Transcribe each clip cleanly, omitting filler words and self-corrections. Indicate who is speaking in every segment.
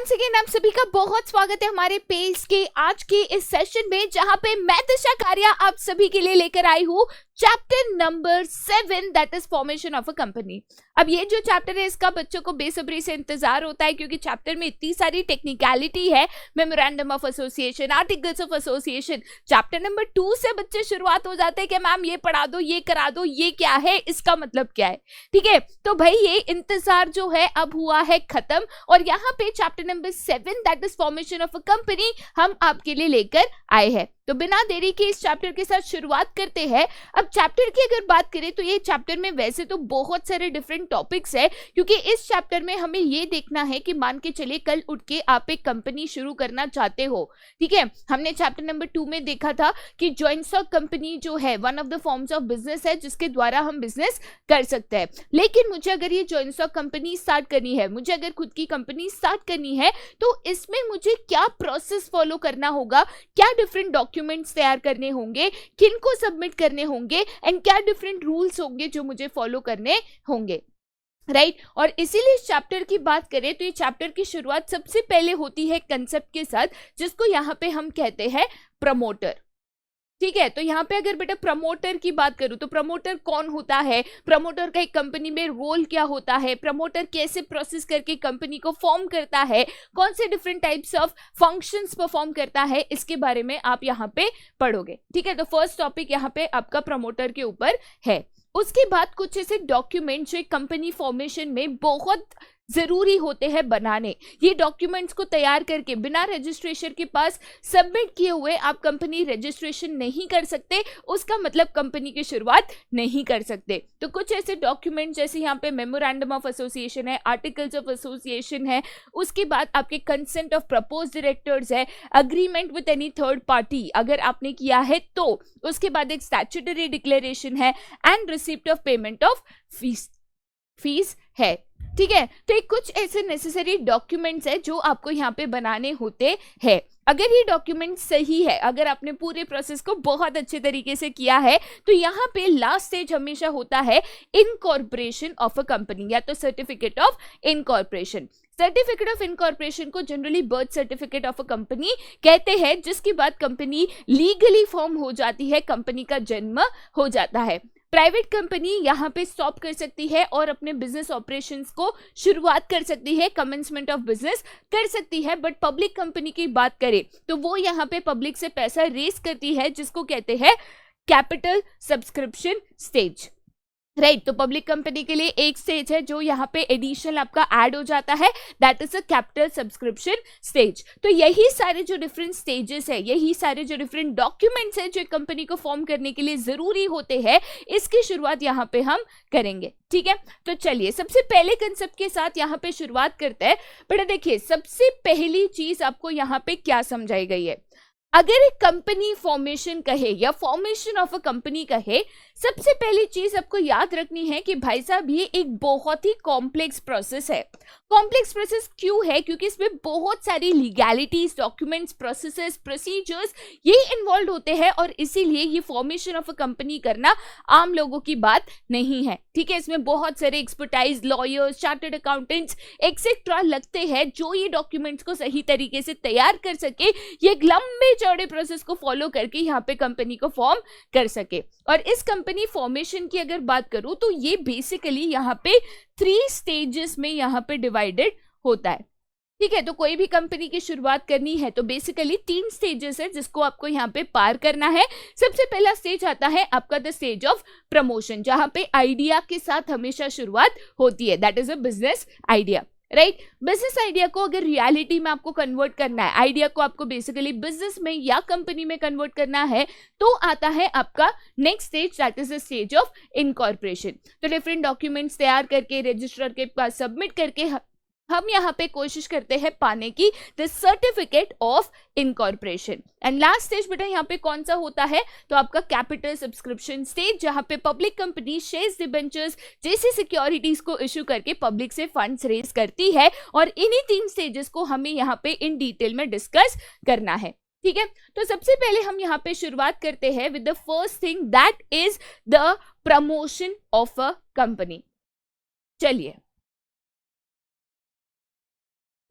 Speaker 1: Once again आप सभी का बहुत स्वागत है हमारे पेज के आज के इस सेशन में, जहां पे मैं दिशा कारिया आप सभी के लिए लेकर आई हूँ chapter number 7 that is formation of a company. अब ये जो चैप्टर है इसका बच्चों को बेसब्री से इंतजार होता है, क्योंकि चैप्टर में इतनी सारी टेक्निकलिटी है, memorandum of association, articles of association. Chapter number 2 से बच्चे शुरुआत हो जाते हैं कि मैम ये पढ़ा दो, ये करा दो, ये क्या है, इसका मतलब क्या है। ठीक है, तो भाई ये इंतजार जो है अब हुआ है खत्म, और यहाँ पे chapter number 7 that is formation of a company हम आपके लिए लेकर आए हैं। तो बिना देरी के इस चैप्टर के साथ शुरुआत करते हैं। अब चैप्टर की अगर बात करें तो ये चैप्टर में वैसे तो बहुत सारे डिफरेंट टॉपिक्स है, क्योंकि इस चैप्टर में हमें ये देखना है कि मान के चलिए कल उठ के आप एक कंपनी शुरू करना चाहते हो। ठीक है, हमने चैप्टर नंबर 2 में देखा था कि जॉइंट स्टॉक कंपनी जो है one of the forms of business है जिसके द्वारा हम बिजनेस कर सकते हैं। लेकिन मुझे अगर ये जॉइंट स्टॉक कंपनी स्टार्ट करनी है, मुझे अगर खुद की कंपनी स्टार्ट करनी है, तो इसमें मुझे क्या प्रोसेस फॉलो करना होगा, क्या डिफरेंट डॉक्यूमेंट्स तैयार करने होंगे, किनको सबमिट करने होंगे, एंड क्या डिफरेंट रूल्स होंगे जो मुझे फॉलो करने होंगे, राइट। और इसीलिए इस चैप्टर की बात करें तो ये चैप्टर की शुरुआत सबसे पहले होती है कंसेप्ट के साथ, जिसको यहाँ पे हम कहते हैं प्रमोटर। ठीक है, तो यहाँ पे अगर बेटा प्रमोटर की बात करूं तो प्रमोटर कौन होता है, प्रमोटर का एक कंपनी में रोल क्या होता है, प्रमोटर कैसे प्रोसेस करके कंपनी को फॉर्म करता है, कौन से different types of functions perform करता है, इसके बारे में आप यहाँ पे पढ़ोगे। ठीक है, तो फर्स्ट टॉपिक यहाँ पे आपका प्रमोटर के ऊपर है। उसके बाद कुछ ऐसे डॉक्यूमेंट जो कंपनी फॉर्मेशन में बहुत जरूरी होते हैं बनाने, ये डॉक्यूमेंट्स को तैयार करके बिना रजिस्ट्रेशन के पास सबमिट किए हुए आप कंपनी रजिस्ट्रेशन नहीं कर सकते, उसका मतलब कंपनी की शुरुआत नहीं कर सकते। तो कुछ ऐसे डॉक्यूमेंट जैसे यहाँ पे मेमोरेंडम ऑफ एसोसिएशन है, आर्टिकल्स ऑफ एसोसिएशन है, उसके बाद आपके कंसेंट ऑफ प्रपोज डायरेक्टर्स है, agreement with any third party अगर आपने किया है तो, उसके बाद एक स्टैट्यूटरी डिक्लेरेशन है, and receipt of payment of fees है। ठीक है, तो ये कुछ ऐसे नेसेसरी डॉक्यूमेंट्स है जो आपको यहाँ पे बनाने होते हैं। अगर ये डॉक्यूमेंट सही है, अगर आपने पूरे प्रोसेस को बहुत अच्छे तरीके से किया है, तो यहाँ पे लास्ट स्टेज हमेशा होता है इनकॉर्पोरेशन ऑफ अ कंपनी, या तो certificate of incorporation. Certificate of incorporation को generally birth certificate of a company कहते हैं, जिसके बाद कंपनी लीगली फॉर्म हो जाती है, कंपनी का जन्म हो जाता है। प्राइवेट कंपनी यहाँ पे स्टॉप कर सकती है और अपने बिजनेस ऑपरेशंस को शुरुआत कर सकती है, कमेंसमेंट ऑफ बिजनेस कर सकती है। बट पब्लिक कंपनी की बात करें तो वो यहाँ पे पब्लिक से पैसा रेस करती है, जिसको कहते हैं कैपिटल सब्सक्रिप्शन स्टेज, राइट। तो पब्लिक कंपनी के लिए एक स्टेज है जो यहाँ पे एडिशनल आपका ऐड हो जाता है, that is a capital subscription stage. तो यही सारे जो डिफरेंट स्टेजेस है, यही सारे जो डिफरेंट डॉक्यूमेंट्स है जो कंपनी को फॉर्म करने के लिए जरूरी होते हैं, इसकी शुरुआत यहाँ पे हम करेंगे। ठीक है, तो चलिए सबसे पहले कंसेप्ट के साथ यहाँ पे शुरुआत करते हैं। बेटा देखिए, सबसे पहली चीज आपको यहाँ पे क्या समझाई गई है, अगर एक कंपनी फॉर्मेशन कहे या फॉर्मेशन ऑफ अ कंपनी कहे, सबसे पहली चीज आपको याद रखनी है कि भाई साहब ये एक बहुत ही कॉम्प्लेक्स प्रोसेस है। कॉम्प्लेक्स प्रोसेस क्यों है, क्योंकि इसमें बहुत सारी लीगैलिटीज, डॉक्यूमेंट्स, प्रोसेसेस, प्रोसीजर्स ये इन्वॉल्व होते हैं, और इसीलिए ये फॉर्मेशन ऑफ अ कंपनी करना आम लोगों की बात नहीं है। ठीक है, इसमें बहुत सारे expertise, lawyers, chartered accountants etcetera लगते हैं जो ये डॉक्यूमेंट्स को सही तरीके से तैयार कर सके, ये लंबे चौड़े प्रोसेस को फॉलो करके यहाँ पे कंपनी को फॉर्म कर सके। और इस कंपनी फॉर्मेशन की अगर बात करूं तो ये बेसिकली यहाँ पे 3 स्टेजेस में यहाँ पे डिवाइडेड होता है। ठीक है, तो कोई भी कंपनी की शुरुआत करनी है तो बेसिकली 3 स्टेजेस है जिसको आपको यहाँ पे पार करना है। सबसे पहला स्टेज आता है आपका द स्टेज ऑफ प्रमोशन, जहां पे आइडिया के साथ हमेशा शुरुआत होती है, that is a business idea, right. Business idea को अगर रियलिटी में आपको कन्वर्ट करना है, आइडिया को आपको बेसिकली बिजनेस में या कंपनी में कन्वर्ट करना है, तो आता है आपका next stage, that is the stage of incorporation. तो डिफरेंट डॉक्यूमेंट्स तैयार करके रजिस्ट्रार के पास सबमिट करके हम यहाँ पे कोशिश करते हैं पाने की the certificate of incorporation. And last stage बेटा यहाँ पे कौन सा होता है, तो आपका कैपिटल सब्सक्रिप्शन स्टेज, जहां पे पब्लिक कंपनी शेयर्स, डिबेंचर्स जैसी सिक्योरिटीज को इश्यू करके पब्लिक से फंड्स रेज करती है, और इन्हीं 3 स्टेजेस को हमें यहाँ पे इन डिटेल में डिस्कस करना है। ठीक है, तो सबसे पहले हम यहाँ पे शुरुआत करते हैं with the first thing, that is the promotion of a company. चलिए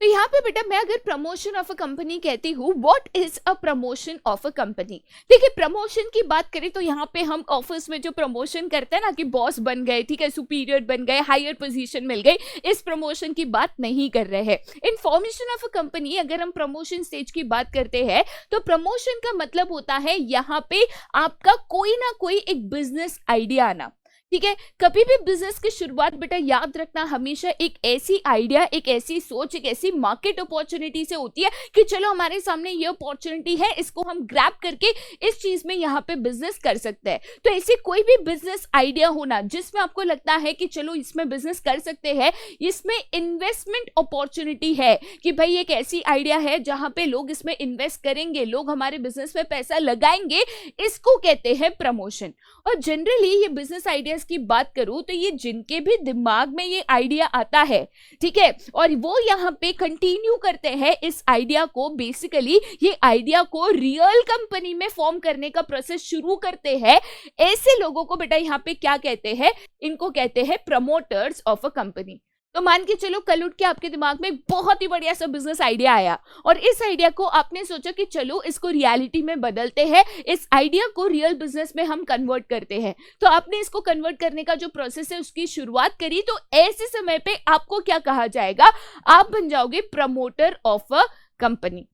Speaker 1: तो यहाँ पे बेटा मैं अगर प्रमोशन ऑफ अ कंपनी कहती हूँ, what is a promotion of a company. देखिए प्रमोशन की बात करें तो यहाँ पे हम ऑफिस में जो प्रमोशन करते हैं ना कि बॉस बन गए, ठीक है, सुपीरियर बन गए, हायर पोजीशन मिल गई, इस प्रमोशन की बात नहीं कर रहे हैं। In formation of a company अगर हम प्रमोशन स्टेज की बात करते हैं तो प्रमोशन का मतलब होता है यहाँ पे आपका कोई ना कोई एक बिजनेस आइडिया आना, ठीक है। कभी भी बिजनेस की शुरुआत बेटा याद रखना हमेशा एक ऐसी आइडिया, एक ऐसी सोच, एक ऐसी मार्केट अपॉर्चुनिटी से होती है कि चलो हमारे सामने ये अपॉर्चुनिटी है, इसको हम ग्रैब करके इस चीज में यहाँ पे बिजनेस कर सकते हैं। तो ऐसी कोई भी बिजनेस आइडिया होना जिसमें आपको लगता है कि चलो इसमें बिजनेस कर सकते हैं, इसमें इन्वेस्टमेंट अपॉर्चुनिटी है कि भाई एक ऐसी आइडिया है जहां पे लोग इसमें इन्वेस्ट करेंगे, लोग हमारे बिजनेस में पैसा लगाएंगे, इसको कहते हैं प्रमोशन। और जनरली ये बिजनेस आइडिया की बात करूं तो ये जिनके भी दिमाग में ये आइडिया आता है, ठीक है, और वो यहाँ पे कंटिन्यू करते हैं इस आइडिया को, बेसिकली ये आइडिया को रियल कंपनी में फॉर्म करने का प्रोसेस शुरू करते हैं, ऐसे लोगों को बेटा यहाँ पे क्या कहते हैं, इनको कहते हैं प्रमोटर्स ऑफ अ कंपनी। तो मान के चलो कल उठ के आपके दिमाग में बहुत ही बढ़िया सा बिजनेस आइडिया आया और इस आइडिया को आपने सोचा कि चलो इसको रियलिटी में बदलते हैं, इस आइडिया को रियल बिजनेस में हम कन्वर्ट करते हैं। तो आपने इसको कन्वर्ट करने का जो प्रोसेस है उसकी शुरुआत करी, तो ऐसे समय पे आपको क्या कहा जाएगा, आप बन जाओगे promoter of a company,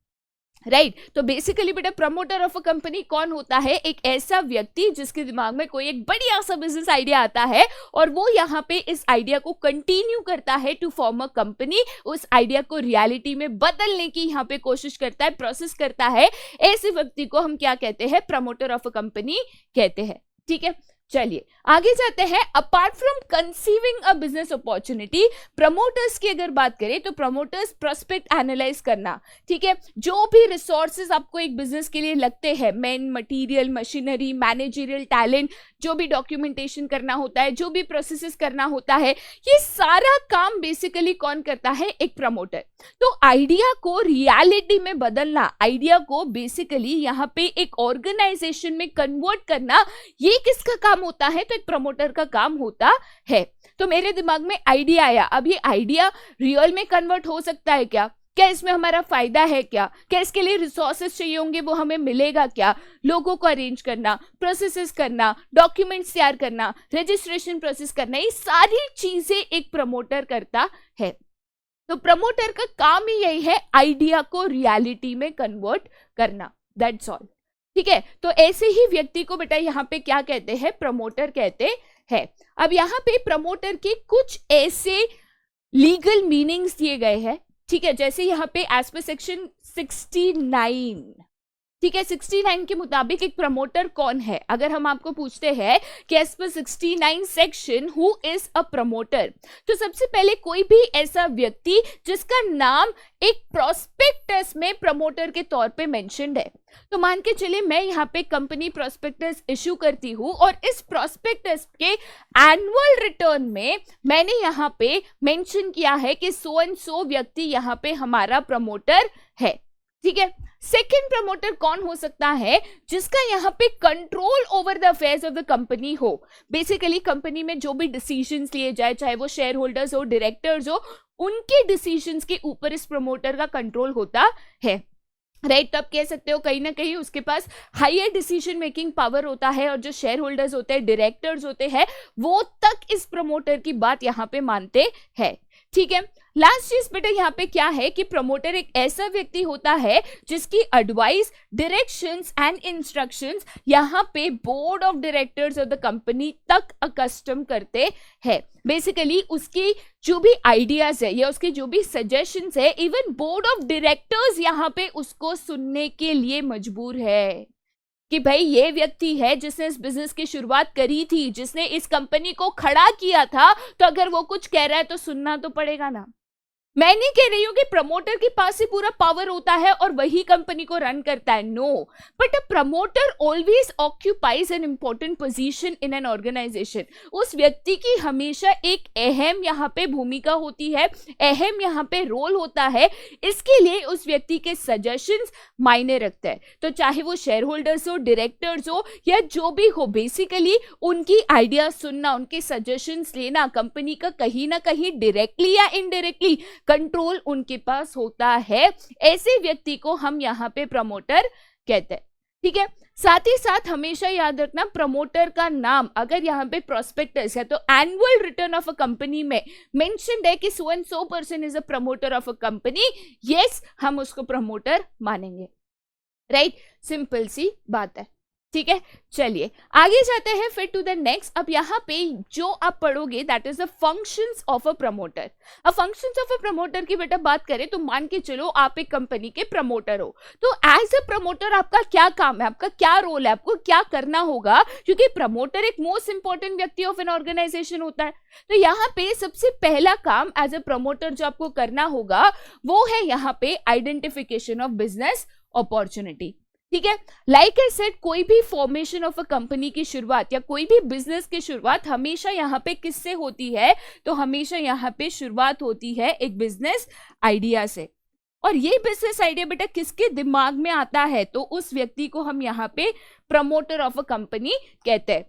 Speaker 1: right. तो बेसिकली बेटा प्रमोटर ऑफ अ कंपनी कौन होता है, एक ऐसा व्यक्ति जिसके दिमाग में कोई एक बढ़िया सा बिजनेस आइडिया आता है और वो यहाँ पे इस आइडिया को कंटिन्यू करता है टू फॉर्म अ कंपनी, उस आइडिया को रियलिटी में बदलने की यहाँ पे कोशिश करता है, प्रोसेस करता है। ऐसे व्यक्ति को हम क्या कहते हैं, प्रमोटर ऑफ अ कंपनी कहते हैं, ठीक है। चलिए आगे जाते हैं। Apart from conceiving a business opportunity, promoters की अगर बात करें तो प्रमोटर्स प्रोस्पेक्ट एनालाइज करना, ठीक है, जो भी रिसोर्सेज आपको एक बिजनेस के लिए लगते हैं, man, material, machinery, managerial talent, जो भी डॉक्यूमेंटेशन करना होता है, जो भी प्रोसेसेस करना होता है, ये सारा काम बेसिकली कौन करता है, एक प्रमोटर। तो आइडिया को रियलिटी में बदलना, आइडिया को बेसिकली यहाँ पे एक ऑर्गेनाइजेशन में कन्वर्ट करना, ये किसका काम होता है, तो एक प्रमोटर का काम होता है। तो मेरे दिमाग में आइडिया आया, अब ये आइडिया रियल में कन्वर्ट हो सकता है क्या, क्या इसमें हमारा फायदा है, क्या इसके लिए रिसोर्सेस चाहिए होंगे, वो हमें मिलेगा क्या, लोगों को अरेंज करना, प्रोसेसेस करना, डॉक्यूमेंट्स तैयार करना, रजिस्ट्रेशन प्रोसेस करना, ये सारी चीजें एक प्रमोटर करता है। तो प्रमोटर का काम ही यही है, आइडिया को रियलिटी में कन्वर्ट करना, दैट्स ऑल, ठीक है। तो ऐसे ही व्यक्ति को बेटा यहाँ पे क्या कहते हैं, प्रमोटर कहते हैं। अब यहाँ पे प्रमोटर के कुछ ऐसे लीगल मीनिंग्स दिए गए हैं, ठीक है, जैसे यहाँ पे एज पर सेक्शन 69, ठीक है, 69 के मुताबिक एक प्रमोटर कौन है। अगर हम आपको पूछते हैं कि as per 69 section who is a promoter, तो सबसे पहले कोई भी ऐसा व्यक्ति जिसका नाम एक प्रोस्पेक्टस में प्रमोटर के तौर पे मेंशन्ड है। तो मान के चले मैं यहाँ पे कंपनी प्रोस्पेक्टस इश्यू करती हूँ और इस प्रोस्पेक्टस के एनुअल रिटर्न में मैंने यहाँ पे मेंशन किया है कि सो एंड सो व्यक्ति यहाँ पे हमारा प्रमोटर है, ठीक है। सेकेंड प्रमोटर कौन हो सकता है, जिसका यहाँ पे control over the affairs of the company हो, बेसिकली कंपनी में जो भी डिसीजंस लिए जाए, चाहे वो शेयर होल्डर्स हो, डायरेक्टर्स हो, उनके डिसीजंस के ऊपर इस प्रमोटर का कंट्रोल होता है, राइट। तब कह सकते हो कहीं ना कहीं उसके पास हायर डिसीजन मेकिंग पावर होता है और जो शेयर होल्डर्स होते हैं, डायरेक्टर्स होते हैं, वो तक इस प्रमोटर की बात यहाँ पे मानते हैं, ठीक है। लास्ट चीज बेटा यहाँ पे क्या है कि प्रमोटर एक ऐसा व्यक्ति होता है जिसकी एडवाइस, डायरेक्शंस एंड इंस्ट्रक्शंस यहाँ पे board of directors of the company तक अकस्टम करते हैं। बेसिकली उसकी जो भी आइडियाज है या उसके जो भी सजेशंस है, इवन बोर्ड ऑफ डायरेक्टर्स यहाँ पे उसको सुनने के लिए मजबूर है कि भाई ये व्यक्ति है जिसने इस बिजनेस की शुरुआत करी थी, जिसने इस कंपनी को खड़ा किया था, तो अगर वो कुछ कह रहा है तो सुनना तो पड़ेगा ना। मैं नहीं कह रही हूं कि प्रमोटर के पास ही पूरा पावर होता है और वही कंपनी को रन करता है, no, but a promoter always occupies an important position in an organisation. उस व्यक्ति की हमेशा एक अहम यहाँ पे भूमिका होती है, अहम यहाँ पे रोल होता है, इसके लिए उस व्यक्ति के सजेशंस मायने रखते हैं। तो चाहे वो शेयर होल्डर्स हो, डायरेक्टर्स हो या जो भी हो, बेसिकली उनकी आइडिया सुनना, उनके सजेशंस लेना कंपनी का कहीं ना कहीं डायरेक्टली या इनडायरेक्टली कंट्रोल उनके पास होता है, ऐसे व्यक्ति को हम यहाँ पे प्रमोटर कहते हैं। ठीक है, साथ ही साथ हमेशा याद रखना प्रमोटर का नाम अगर यहाँ पे प्रोस्पेक्टस है तो annual return of a company में मेंशन्ड है कि so and so person is a promoter of a company, yes हम उसको प्रमोटर मानेंगे। राइट, सिंपल सी बात है। ठीक है, चलिए आगे जाते हैं फिर टू द नेक्स्ट। अब यहाँ पे जो आप पढ़ोगे that is the functions of a promoter. अब फंक्शंस ऑफ अ प्रमोटर की बेटा बात करें तो मान के चलो आप एक कंपनी के प्रमोटर हो, तो एज अ प्रमोटर आपका क्या काम है, आपका क्या रोल है, आपको क्या करना होगा, क्योंकि प्रमोटर एक मोस्ट इंपॉर्टेंट व्यक्ति ऑफ एन ऑर्गेनाइजेशन होता है। तो यहाँ पे सबसे पहला काम एज अ प्रमोटर जो आपको करना होगा वो है यहाँ पे आइडेंटिफिकेशन ऑफ बिजनेस अपॉर्चुनिटी। ठीक है, लाइक आई सेड कोई भी फॉर्मेशन ऑफ अ कंपनी की शुरुआत या कोई भी बिजनेस की शुरुआत हमेशा यहाँ पे किससे होती है, तो हमेशा यहाँ पे शुरुआत होती है एक बिजनेस आइडिया से। और ये बिजनेस आइडिया बेटा किसके दिमाग में आता है, तो उस व्यक्ति को हम यहाँ पे प्रमोटर ऑफ अ कंपनी कहते हैं।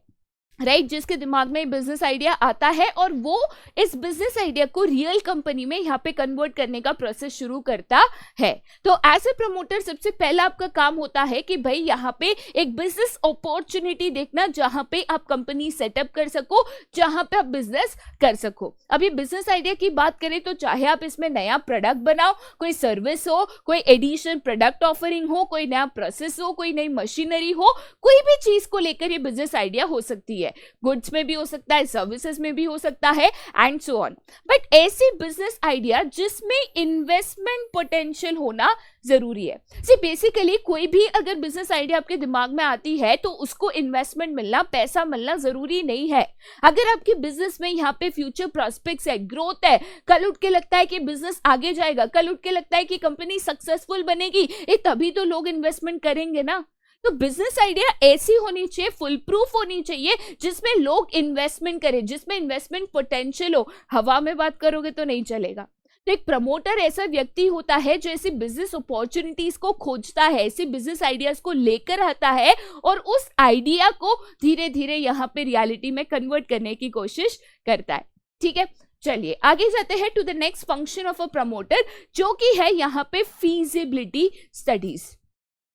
Speaker 1: राइट, जिसके दिमाग में बिजनेस आइडिया आता है और वो इस बिजनेस आइडिया को रियल कंपनी में यहाँ पे कन्वर्ट करने का प्रोसेस शुरू करता है। तो एज ए प्रमोटर सबसे पहला आपका काम होता है कि भाई यहाँ पे एक बिजनेस अपॉर्चुनिटी देखना जहां पे आप कंपनी सेटअप कर सको, जहां पे आप बिजनेस कर सको। अब ये बिजनेस आइडिया की बात करें तो चाहे आप इसमें नया प्रोडक्ट बनाओ, कोई सर्विस हो, कोई एडिशनल प्रोडक्ट ऑफरिंग हो, कोई नया प्रोसेस हो, कोई नई मशीनरी हो, कोई भी चीज को लेकर ये बिजनेस आइडिया हो सकती है। गुड्स में भी हो सकता है, सर्विसेज में भी हो सकता है एंड सो ऑन। बट ऐसी बिजनेस आइडिया जिसमें इन्वेस्टमेंट पोटेंशियल होना जरूरी है। सी बेसिकली कोई भी अगर बिजनेस आइडिया आपके दिमाग में आती है तो उसको इन्वेस्टमेंट मिलना, पैसा मिलना जरूरी नहीं है। अगर आपके बिजनेस में यहाँ पे फ्यूचर प्रॉस्पेक्ट्स है, ग्रोथ है, कल उठ के लगता है कि बिजनेस आगे जाएगा, कल उठ के लगता है कि कंपनी सक्सेसफुल बनेगी, तभी तो लोग इन्वेस्टमेंट करेंगे ना। तो बिजनेस आइडिया ऐसी होनी चाहिए, फुल प्रूफ होनी चाहिए, जिसमें लोग इन्वेस्टमेंट करें, जिसमें इन्वेस्टमेंट पोटेंशियल हो। हवा में बात करोगे तो नहीं चलेगा। तो एक प्रमोटर ऐसा व्यक्ति होता है जो ऐसी बिजनेस अपॉर्चुनिटीज को खोजता है, ऐसे बिजनेस आइडियाज को लेकर आता है और उस आइडिया को धीरे धीरे यहाँ पे रियलिटी में कन्वर्ट करने की कोशिश करता है। ठीक है, चलिए आगे जाते हैं to the next function of a promoter, जो कि है यहाँ पे फीजिबिलिटी स्टडीज।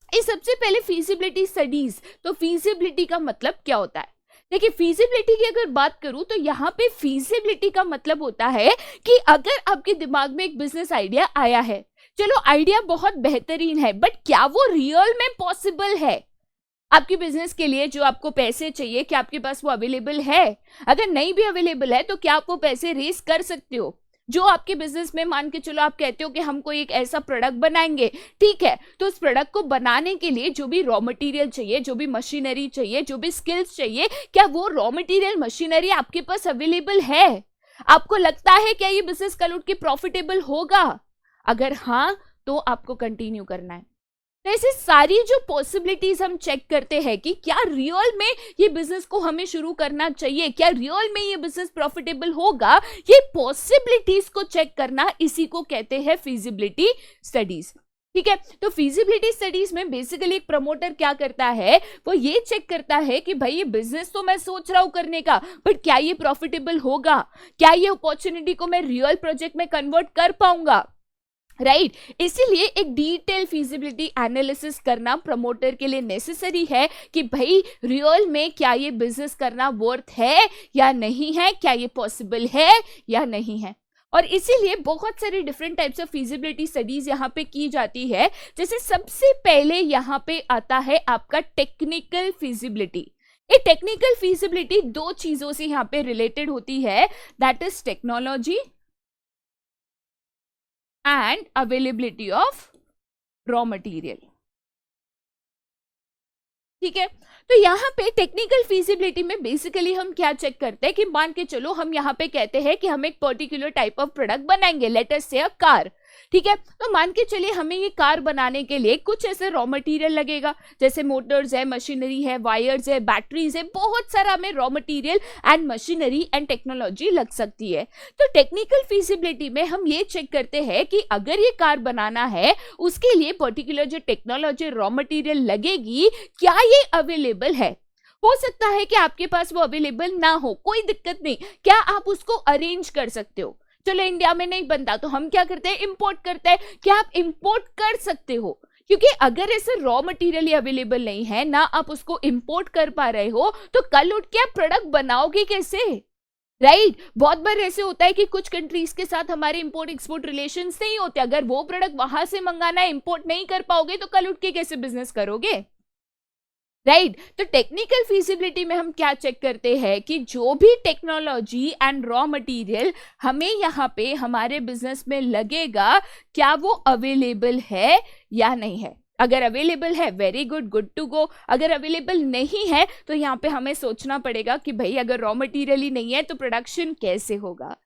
Speaker 1: इस सबसे पहले फीजिबिलिटी स्टडीज, तो फीजिबिलिटी का मतलब क्या होता है? देखिए, फीजिबिलिटी की अगर बात करूं तो यहाँ पे फीजिबिलिटी का मतलब होता है कि अगर आपके दिमाग में एक बिजनेस आइडिया आया है, चलो आइडिया बहुत बेहतरीन है, बट क्या वो रियल में पॉसिबल है? आपकी बिजनेस के लिए जो आपको पैसे चाहिए, क्या आपके पास वो अवेलेबल है? अगर नहीं भी अवेलेबल है तो क्या आप वो पैसे रेस कर सकते हो? जो आपके बिजनेस में मान के चलो आप कहते हो कि हमको एक ऐसा प्रोडक्ट बनाएंगे, ठीक है, तो उस प्रोडक्ट को बनाने के लिए जो भी रॉ मटेरियल चाहिए, जो भी मशीनरी चाहिए, जो भी स्किल्स चाहिए, क्या वो रॉ मटेरियल मशीनरी आपके पास अवेलेबल है? आपको लगता है क्या ये बिजनेस कल उठ के प्रॉफिटेबल होगा? अगर हाँ तो आपको कंटिन्यू करना है। तो ऐसे सारी जो पॉसिबिलिटीज हम चेक करते हैं कि क्या रियल में ये बिजनेस को हमें शुरू करना चाहिए, क्या रियल में ये बिजनेस प्रॉफिटेबल होगा, ये पॉसिबिलिटीज को चेक करना, इसी को कहते हैं फीजिबिलिटी स्टडीज। ठीक है, तो फीजिबिलिटी स्टडीज में बेसिकली एक प्रमोटर क्या करता है, वो ये चेक करता है कि भाई ये बिजनेस तो मैं सोच रहा हूं करने का, बट क्या ये प्रॉफिटेबल होगा, क्या ये अपॉर्चुनिटी को मैं रियल प्रोजेक्ट में कन्वर्ट कर पाऊंगा। राइट, इसीलिए एक डिटेल फीजिबिलिटी एनालिसिस करना प्रमोटर के लिए नेसेसरी है कि भाई रियल में क्या ये बिजनेस करना वर्थ है या नहीं है, क्या ये पॉसिबल है या नहीं है। और इसीलिए बहुत सारे different types of feasibility studies यहाँ पे की जाती है। जैसे सबसे पहले यहाँ पे आता है आपका टेक्निकल फीजिबिलिटी। ये टेक्निकल फीजिबिलिटी दो चीजों से यहाँ पे रिलेटेड होती है, that is technology and availability of raw material। ठीक है, तो यहाँ पे टेक्निकल फीजिबिलिटी में बेसिकली हम क्या चेक करते हैं कि मान के चलो हम यहाँ पे कहते हैं कि हम एक पर्टिकुलर टाइप ऑफ प्रोडक्ट बनाएंगे, लेट अस से अ कार। ठीक है, तो मान के चलिए हमें ये कार बनाने के लिए कुछ ऐसे रॉ मटेरियल लगेगा, जैसे मोटर्स है, मशीनरी है, वायर्स है, बैटरीज है, बहुत सारा हमें raw material and machinery and technology लग सकती है। तो टेक्निकल फीजिबिलिटी में हम ये चेक करते हैं कि अगर ये कार बनाना है, उसके लिए पर्टिकुलर जो टेक्नोलॉजी रॉ मटेरियल लगेगी, क्या ये अवेलेबल है। हो सकता है कि आपके पास वो अवेलेबल ना हो, कोई दिक्कत नहीं, क्या आप उसको अरेंज कर सकते हो। चलो इंडिया में नहीं बनता तो हम क्या करते हैं, इंपोर्ट करते हैं। क्या आप इंपोर्ट कर सकते हो? क्योंकि अगर ऐसे रॉ मटेरियल ही अवेलेबल नहीं है, ना आप उसको इंपोर्ट कर पा रहे हो, तो कल उठ के आप प्रोडक्ट बनाओगे कैसे? राइट बहुत बार ऐसे होता है कि कुछ कंट्रीज के साथ हमारे इंपोर्ट एक्सपोर्ट रिलेशंस नहीं होते। अगर वो प्रोडक्ट वहां से मंगाना है, इंपोर्ट नहीं कर पाओगे, तो कल उठ के कैसे बिजनेस करोगे? राइट तो टेक्निकल फीजिबिलिटी में हम क्या चेक करते हैं कि जो भी टेक्नोलॉजी एंड रॉ मटेरियल हमें यहाँ पे हमारे बिजनेस में लगेगा, क्या वो अवेलेबल है या नहीं है। अगर अवेलेबल है, very good, good to go. अगर अवेलेबल नहीं है तो यहाँ पे हमें सोचना पड़ेगा कि भाई अगर रॉ मटेरियल ही नहीं है तो प्रोडक्शन कैसे होगा।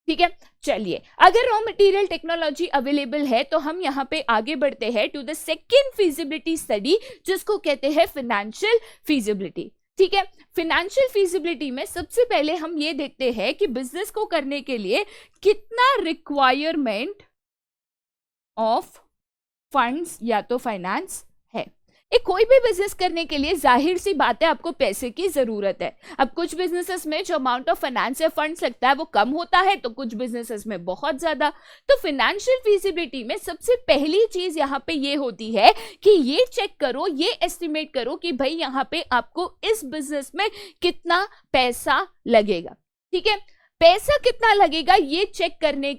Speaker 1: ठीक है, चलिए अगर रॉ मटेरियल टेक्नोलॉजी अवेलेबल है तो हम यहाँ पे आगे बढ़ते हैं to the second feasibility study, जिसको कहते हैं फाइनेंशियल फीजिबिलिटी। ठीक है, फाइनेंशियल फीजिबिलिटी में सबसे पहले हम ये देखते हैं कि बिजनेस को करने के लिए कितना रिक्वायरमेंट ऑफ फंड्स या तो फाइनेंस है। एक कोई भी बिजनेस करने के लिए जाहिर सी बात है आपको पैसे की जरूरत है। अब कुछ बिजनेसेस में जो अमाउंट ऑफ फाइनेंस या फंड्स लगता है वो कम होता है, तो कुछ बिजनेसेस में बहुत ज्यादा। तो फाइनेंशियल फीजिबिलिटी में सबसे पहली चीज यहाँ पे ये होती है कि ये चेक करो, ये एस्टिमेट करो कि भाई यहाँ पे आपको इस बिजनेस में कितना पैसा लगेगा। ठीक है, पैसा कितना लगेगा ये चेक करने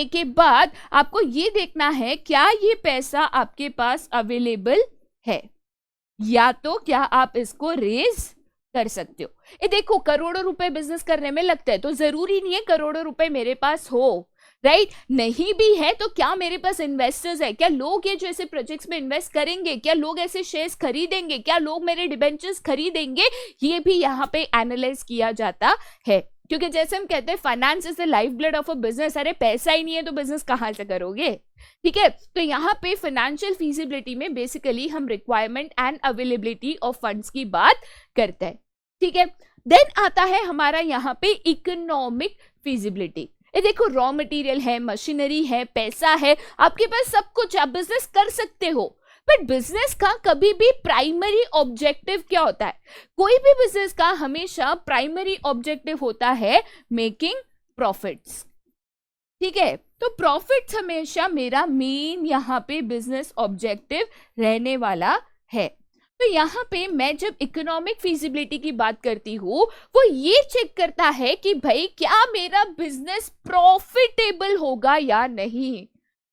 Speaker 1: के बाद आपको ये देखना है क्या ये पैसा आपके पास अवेलेबल है, या तो क्या आप इसको रेज कर सकते हो। ये देखो करोड़ों रुपए बिजनेस करने में लगता है, तो जरूरी नहीं है करोड़ों रुपए मेरे पास हो। राइट नहीं भी है तो क्या मेरे पास इन्वेस्टर्स है, क्या लोग ये जो ऐसे प्रोजेक्ट्स में इन्वेस्ट करेंगे, क्या लोग ऐसे शेयर्स खरीदेंगे, क्या लोग मेरे डिबेंचर्स खरीदेंगे, ये भी यहाँ पे एनालाइज किया जाता है। क्योंकि जैसे हम कहते हैं finance is the life blood of a business, अरे पैसा ही नहीं है तो बिजनेस कहां से करोगे। ठीक है, तो यहाँ पे फाइनेंशियल फीजिबिलिटी में बेसिकली हम requirement and availability of funds की बात करते हैं। ठीक है, देन आता है हमारा यहाँ पे इकोनॉमिक फीजिबिलिटी। ये देखो रॉ मटेरियल है, मशीनरी है, पैसा है, आपके पास सब कुछ, आप बिजनेस कर सकते हो। बट बिजनेस का कभी भी प्राइमरी ऑब्जेक्टिव क्या होता है? कोई भी बिजनेस का हमेशा प्राइमरी ऑब्जेक्टिव होता है मेकिंग प्रॉफिट्स। ठीक है, तो प्रॉफिट्स हमेशा मेरा मेन यहाँ पे बिजनेस ऑब्जेक्टिव रहने वाला है। तो यहाँ पे मैं जब इकोनॉमिक फीजिबिलिटी की बात करती हूँ, वो ये चेक करता है कि भाई क्या मेरा बिजनेस प्रॉफिटेबल होगा या नहीं।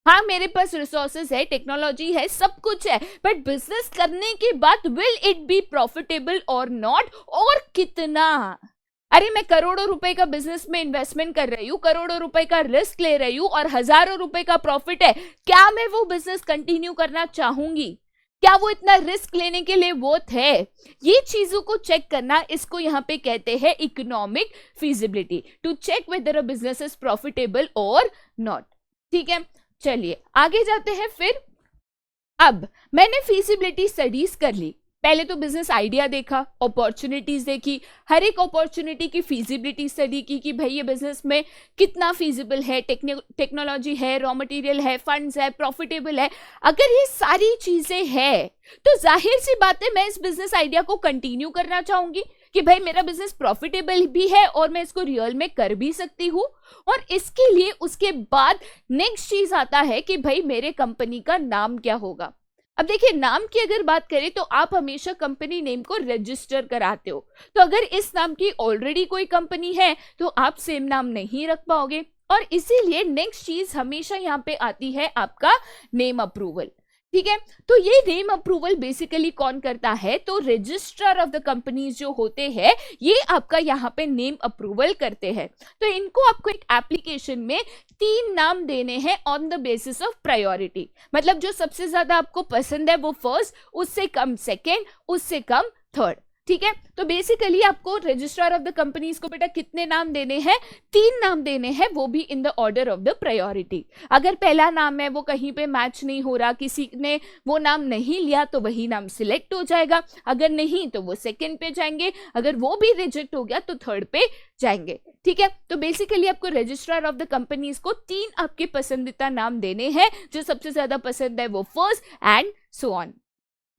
Speaker 1: हाँ मेरे पास रिसोर्सेज है, टेक्नोलॉजी है, सब कुछ है, बट बिजनेस करने के बाद विल इट बी प्रॉफिटेबल और नॉट, और कितना। अरे मैं करोड़ों रुपए का बिजनेस में इन्वेस्टमेंट कर रही हूँ, करोड़ों रुपए का रिस्क ले रही हूँ और हजारों रुपए का प्रॉफिट है, क्या मैं वो बिजनेस कंटिन्यू करना चाहूंगी? क्या वो इतना रिस्क लेने के लिए वर्थ है? ये चीजों को चेक करना, इसको यहाँ पे कहते हैं economic feasibility, to check whether a business is profitable और नॉट। ठीक है, चलिए आगे जाते हैं। फिर अब मैंने फीजिबिलिटी स्टडीज कर ली, पहले तो बिजनेस आइडिया देखा, अपॉर्चुनिटीज देखी, हर एक अपॉर्चुनिटी की फीजिबिलिटी स्टडी की कि भाई ये बिजनेस में कितना फीजिबल है, टेक्नोलॉजी है, रॉ मटेरियल है, फंड्स है, प्रॉफिटेबल है। अगर ये सारी चीजें हैं तो जाहिर सी बात है मैं इस बिजनेस आइडिया को कंटिन्यू करना चाहूंगी कि भाई मेरा बिजनेस प्रॉफिटेबल भी है और मैं इसको रियल में कर भी सकती हूँ। और इसके लिए उसके बाद नेक्स्ट चीज आता है कि भाई मेरे कंपनी का नाम क्या होगा। अब देखिए नाम की अगर बात करें तो आप हमेशा कंपनी नेम को रजिस्टर कराते हो, तो अगर इस नाम की ऑलरेडी कोई कंपनी है तो आप सेम नाम नहीं रख पाओगे, और इसीलिए नेक्स्ट चीज हमेशा यहाँ पे आती है आपका नेम अप्रूवल। ठीक है, तो ये नेम अप्रूवल बेसिकली कौन करता है? तो रजिस्ट्रार ऑफ द कंपनीज जो होते हैं ये आपका यहाँ पे नेम अप्रूवल करते हैं। तो इनको आपको एक एप्लीकेशन में 3 नाम देने हैं on the basis of priority, मतलब जो सबसे ज्यादा आपको पसंद है वो फर्स्ट, उससे कम सेकेंड, उससे कम थर्ड। ठीक है, तो बेसिकली आपको रजिस्ट्रार ऑफ द कंपनीज को बेटा कितने नाम देने हैं? 3 नाम देने हैं, वो भी इन the order of the priority. अगर पहला नाम है वो कहीं पे मैच नहीं हो रहा, किसी ने वो नाम नहीं लिया तो वही नाम सिलेक्ट हो जाएगा, अगर नहीं तो वो सेकंड पे जाएंगे, अगर वो भी रिजेक्ट हो गया तो थर्ड पे जाएंगे। ठीक है, तो बेसिकली आपको रजिस्ट्रार ऑफ द कंपनीज को 3 आपके पसंदीदा नाम देने हैं, जो सबसे ज्यादा पसंद है वो first and so on.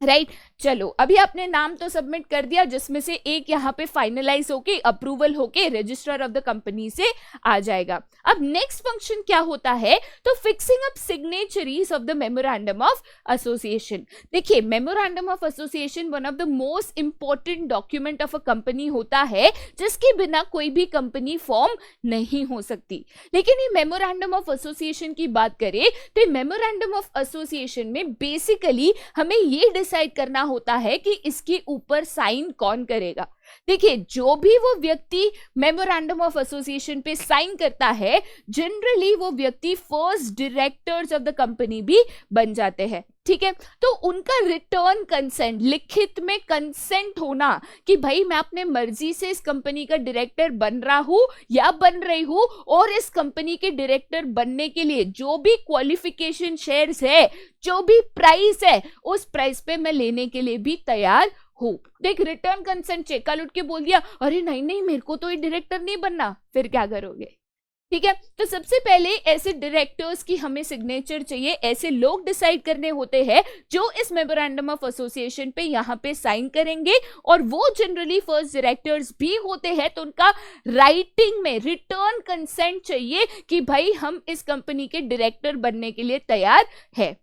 Speaker 1: Right चलो अभी आपने नाम तो सबमिट कर दिया, जिसमें से एक यहाँ पे फाइनलाइज होके अप्रूवल होके रजिस्ट्रार ऑफ द कंपनी से आ जाएगा। अब नेक्स्ट फंक्शन क्या होता है, तो fixing up signatories of the memorandum of association. देखिए memorandum of association one of the most important document of a company होता है, जिसके बिना कोई भी कंपनी फॉर्म नहीं हो सकती। लेकिन ये मेमोरेंडम ऑफ एसोसिएशन की बात करें तो मेमोरेंडम ऑफ एसोसिएशन में बेसिकली हमें ये डिसाइड करना होता है कि इसके ऊपर साइन कौन करेगा। देखिए जो भी वो व्यक्ति मेमोरेंडम ऑफ एसोसिएशन पे साइन करता है, जनरली वो व्यक्ति first directors of the company भी बन जाते हैं। ठीक है, तो उनका रिटर्न कंसेंट, लिखित में कंसेंट होना कि भाई मैं अपने मर्जी से इस कंपनी का डायरेक्टर बन रहा हूं या बन रही हूं, और इस कंपनी के डायरेक्टर बनने के लिए जो भी क्वालिफिकेशन शेयर्स है, जो भी प्राइस है, उस प्राइस पे मैं लेने के लिए भी तैयार हूं। देख रिटर्न कंसेंट चेक उठ के बोल दिया अरे नहीं नहीं मेरे को तो ये डायरेक्टर नहीं बनना, फिर क्या करोगे? ठीक है, तो सबसे पहले ऐसे डायरेक्टर्स की हमें सिग्नेचर चाहिए, ऐसे लोग डिसाइड करने होते हैं जो इस मेमोरेंडम ऑफ एसोसिएशन पे यहाँ पे साइन करेंगे, और वो जनरली फर्स्ट डायरेक्टर्स भी होते हैं। तो उनका राइटिंग में रिटर्न कंसेंट चाहिए कि भाई हम इस कंपनी के डायरेक्टर बनने के लिए तैयार है।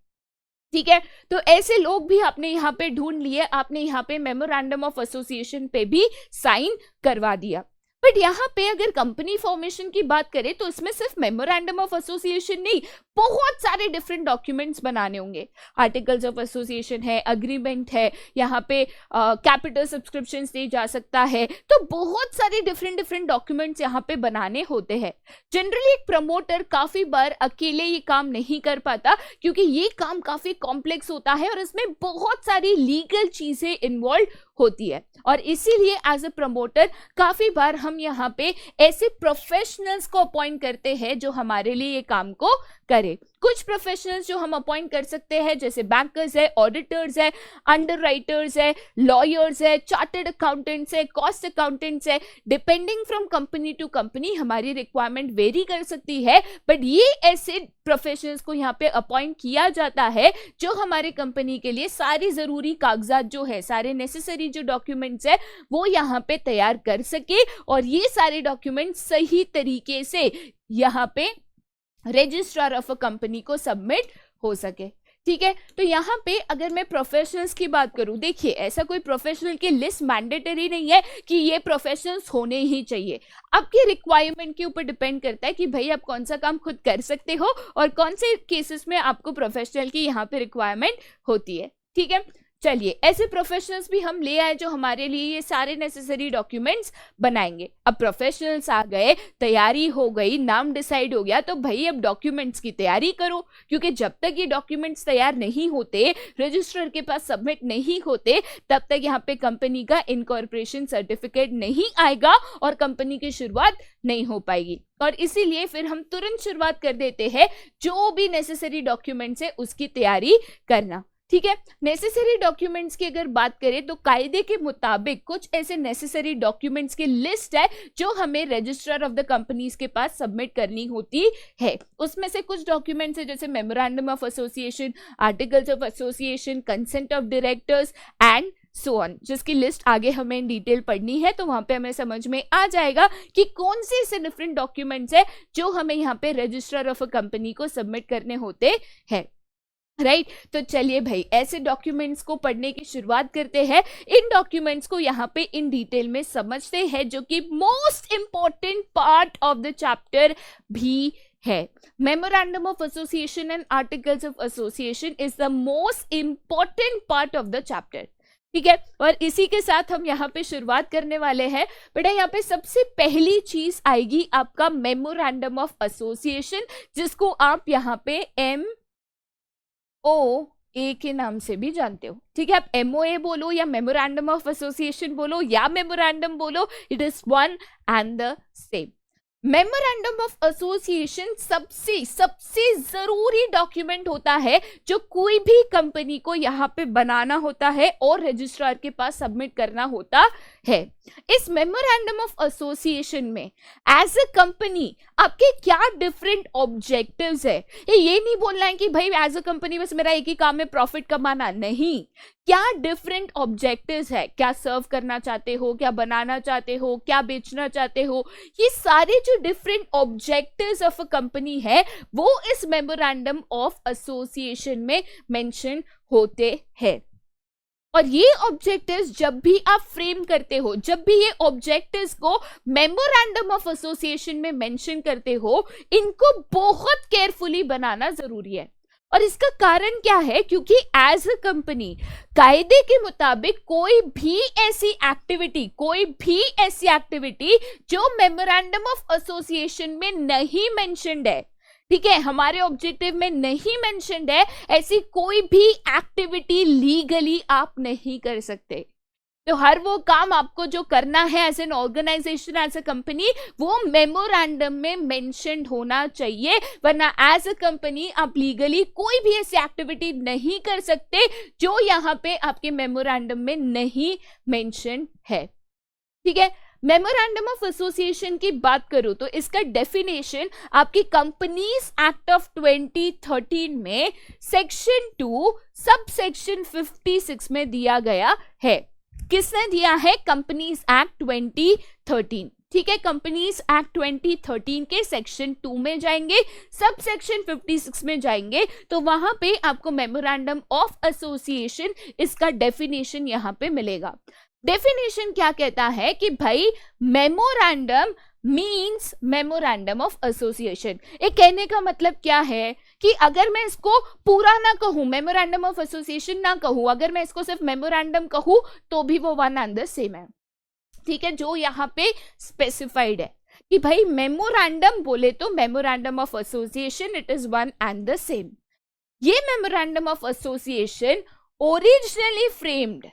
Speaker 1: ठीक है, तो ऐसे लोग भी आपने यहाँ पे ढूंढ लिए, आपने यहाँ पे मेमोरेंडम ऑफ एसोसिएशन पे भी साइन करवा दिया। बट यहाँ पे अगर कंपनी फॉर्मेशन की बात करें तो इसमें सिर्फ मेमोरेंडम ऑफ एसोसिएशन नहीं, बहुत सारे डिफरेंट डॉक्यूमेंट्स बनाने होंगे। आर्टिकल्स ऑफ एसोसिएशन है, अग्रीमेंट है, यहाँ पे कैपिटल सब्सक्रिप्शन दी जा सकता है, तो बहुत सारे डिफरेंट डॉक्यूमेंट्स यहाँ पे बनाने होते हैं। जनरली एक प्रमोटर काफी बार अकेले ये काम नहीं कर पाता, क्योंकि ये काम काफी कॉम्प्लेक्स होता है और इसमें बहुत सारी लीगल चीजें इन्वॉल्व होती है, और इसीलिए एज अ प्रमोटर काफी बार हम यहाँ पे ऐसे प्रोफेशनल्स को अपॉइंट करते हैं जो हमारे लिए ये काम को करे। कुछ प्रोफेशनल्स जो हम अपॉइंट कर सकते हैं जैसे बैंकर्स है, ऑडिटर्स है, अंडरराइटर्स है, लॉयर्स है, चार्टर्ड अकाउंटेंट्स है, कॉस्ट अकाउंटेंट्स है। Depending from company to company हमारी रिक्वायरमेंट वेरी कर सकती है, बट ये ऐसे प्रोफेशनल्स को यहाँ पे अपॉइंट किया जाता है जो हमारे कंपनी के लिए सारी जरूरी कागजात जो है, सारे नेसेसरी जो डॉक्यूमेंट्स है वो यहाँ पे तैयार कर सके, और ये सारे डॉक्यूमेंट सही तरीके से यहाँ पे रजिस्ट्रार ऑफ अ कंपनी को सबमिट हो सके। ठीक है, तो यहाँ पे अगर मैं प्रोफेशनल्स की बात करूं, देखिए ऐसा कोई प्रोफेशनल की लिस्ट मैंडेटरी नहीं है कि ये प्रोफेशनल्स होने ही चाहिए। आपकी रिक्वायरमेंट के ऊपर डिपेंड करता है कि भाई आप कौन सा काम खुद कर सकते हो और कौन से केसेस में आपको प्रोफेशनल की यहाँ पे रिक्वायरमेंट होती है। ठीक है, चलिए ऐसे प्रोफेशनल्स भी हम ले आए जो हमारे लिए ये सारे नेसेसरी डॉक्यूमेंट्स बनाएंगे। अब प्रोफेशनल्स आ गए, तैयारी हो गई, नाम डिसाइड हो गया, तो भाई अब डॉक्यूमेंट्स की तैयारी करो, क्योंकि जब तक ये डॉक्यूमेंट्स तैयार नहीं होते, रजिस्ट्रार के पास सबमिट नहीं होते, तब तक यहाँ पे कंपनी का इनकॉर्पोरेशन सर्टिफिकेट नहीं आएगा और कंपनी की शुरुआत नहीं हो पाएगी। और इसीलिए फिर हम तुरंत शुरुआत कर देते हैं जो भी नेसेसरी डॉक्यूमेंट्स है उसकी तैयारी करना। ठीक है, नेसेसरी डॉक्यूमेंट्स की अगर बात करें तो कायदे के मुताबिक कुछ ऐसे नेसेसरी डॉक्यूमेंट्स की लिस्ट है जो हमें रजिस्ट्रार ऑफ द कंपनीज के पास सबमिट करनी होती है। उसमें से कुछ डॉक्यूमेंट्स है जैसे memorandum of association, articles of association, consent of directors and so on, जिसकी लिस्ट आगे हमें इन डिटेल पढ़नी है, तो वहां पे हमें समझ में आ जाएगा कि कौन से ऐसे डिफरेंट डॉक्यूमेंट्स है जो हमें यहाँ पे रजिस्ट्रार ऑफ अ कंपनी को सबमिट करने होते हैं। राइट तो चलिए भाई ऐसे डॉक्यूमेंट्स को पढ़ने की शुरुआत करते हैं। इन डॉक्यूमेंट्स को यहाँ पे इन डिटेल में समझते हैं, जो कि most important part of the chapter भी है। Memorandum of association and articles of association is the most important part of the chapter. ठीक है, और इसी के साथ हम यहाँ पे शुरुआत करने वाले हैं। बेटा यहाँ पे सबसे पहली चीज आएगी आपका मेमोरेंडम ऑफ एसोसिएशन, जिसको आप यहाँ पे MOA के नाम से भी जानते हो। ठीक है, आप MOA बोलो या मेमोरेंडम ऑफ एसोसिएशन बोलो या मेमोरेंडम बोलो, it is one and the same. Memorandum of association सबसे जरूरी डॉक्यूमेंट होता है जो कोई भी कंपनी को यहाँ पे बनाना होता है और रजिस्ट्रार के पास सबमिट करना होता है। इस मेमोरेंडम ऑफ एसोसिएशन में एज अ कंपनी आपके क्या डिफरेंट ऑब्जेक्टिव्स है। ये नहीं बोलना है कि भाई एज अ कंपनी बस मेरा एक ही काम है प्रॉफिट कमाना, नहीं, क्या डिफरेंट ऑब्जेक्टिव्स है, क्या सर्व करना चाहते हो, क्या बनाना चाहते हो, क्या बेचना चाहते हो, ये सारे जो different objectives of a company है वो इस मेमोरेंडम ऑफ एसोसिएशन में मेंशन होते हैं। और ये ऑब्जेक्टिव्स जब भी आप फ्रेम करते हो, जब भी ये ऑब्जेक्टिव्स को मेमोरेंडम ऑफ एसोसिएशन में मेंशन करते हो, इनको बहुत केयरफुली बनाना जरूरी है। और इसका कारण क्या है, क्योंकि एज अ कंपनी कायदे के मुताबिक कोई भी ऐसी एक्टिविटी जो मेमोरेंडम ऑफ एसोसिएशन में नहीं मेंशन्ड है, ठीक है, हमारे ऑब्जेक्टिव में नहीं मेंशन्ड है, ऐसी कोई भी एक्टिविटी लीगली आप नहीं कर सकते। तो हर वो काम आपको जो करना है as an organisation, as a company, वो मेमोरेंडम में मेंशन्ड होना चाहिए, वरना एज अ कंपनी आप लीगली कोई भी ऐसी एक्टिविटी नहीं कर सकते जो यहाँ पे आपके मेमोरेंडम में नहीं मेंशन है। ठीक है, मेमोरेंडम ऑफ एसोसिएशन की बात करूं तो इसका डेफिनेशन आपकी कंपनीज एक्ट ऑफ 2013 में सेक्शन 2 सब सेक्शन 56 में दिया गया है। किसने दिया है? Companies act 2013। ठीक है, कंपनीज एक्ट 2013 के सेक्शन 2 में जाएंगे, सब सेक्शन 56 में जाएंगे, तो वहां पे आपको मेमोरेंडम ऑफ एसोसिएशन इसका डेफिनेशन यहां पे मिलेगा। डेफिनेशन क्या कहता है कि भाई memorandum means memorandum of association. एक कहने का मतलब क्या है कि अगर मैं इसको पूरा ना कहूं, मेमोरेंडम ऑफ एसोसिएशन ना कहूं, अगर मैं इसको सिर्फ मेमोरेंडम कहूं तो भी वो वन एंड द सेम है। ठीक है, जो यहाँ पे स्पेसिफाइड है कि भाई मेमोरेंडम बोले तो memorandum of association it is one and the same. ये memorandum of association originally framed,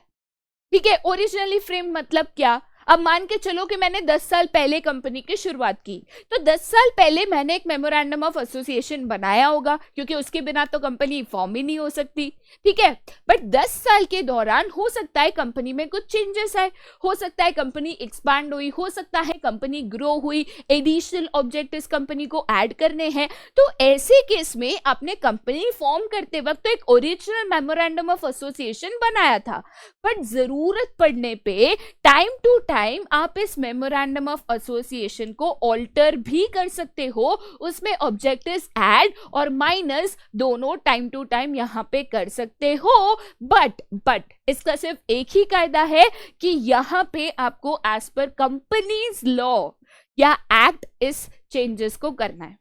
Speaker 1: ठीक है, ओरिजिनली फ्रेम मतलब क्या? अब मान के चलो कि मैंने 10 साल पहले कंपनी की शुरुआत की, तो 10 साल पहले मैंने एक मेमोरेंडम ऑफ एसोसिएशन बनाया होगा, क्योंकि उसके बिना तो कंपनी फॉर्म ही नहीं हो सकती। ठीक है, बट 10 साल के दौरान हो सकता है कंपनी में कुछ चेंजेस आए, हो सकता है कंपनी एक्सपांड हुई, हो सकता है कंपनी ग्रो हुई, एडिशनल ऑब्जेक्टिव्स कंपनी को ऐड करने हैं। तो ऐसे केस में आपने कंपनी फॉर्म करते वक्त तो एक ओरिजिनल मेमोरेंडम ऑफ एसोसिएशन बनाया था, बट जरूरत पड़ने पे टाइम टू टाइम आप इस मेमोरेंडम ऑफ एसोसिएशन को ऑल्टर भी कर सकते हो, उसमें ऑब्जेक्टिव्स ऐड और माइनस दोनों टाइम टू टाइम यहां पे कर सकते हो। बट इसका सिर्फ एक ही कायदा है कि यहां पे आपको एज पर कंपनीज लॉ या एक्ट इस चेंजेस को करना है।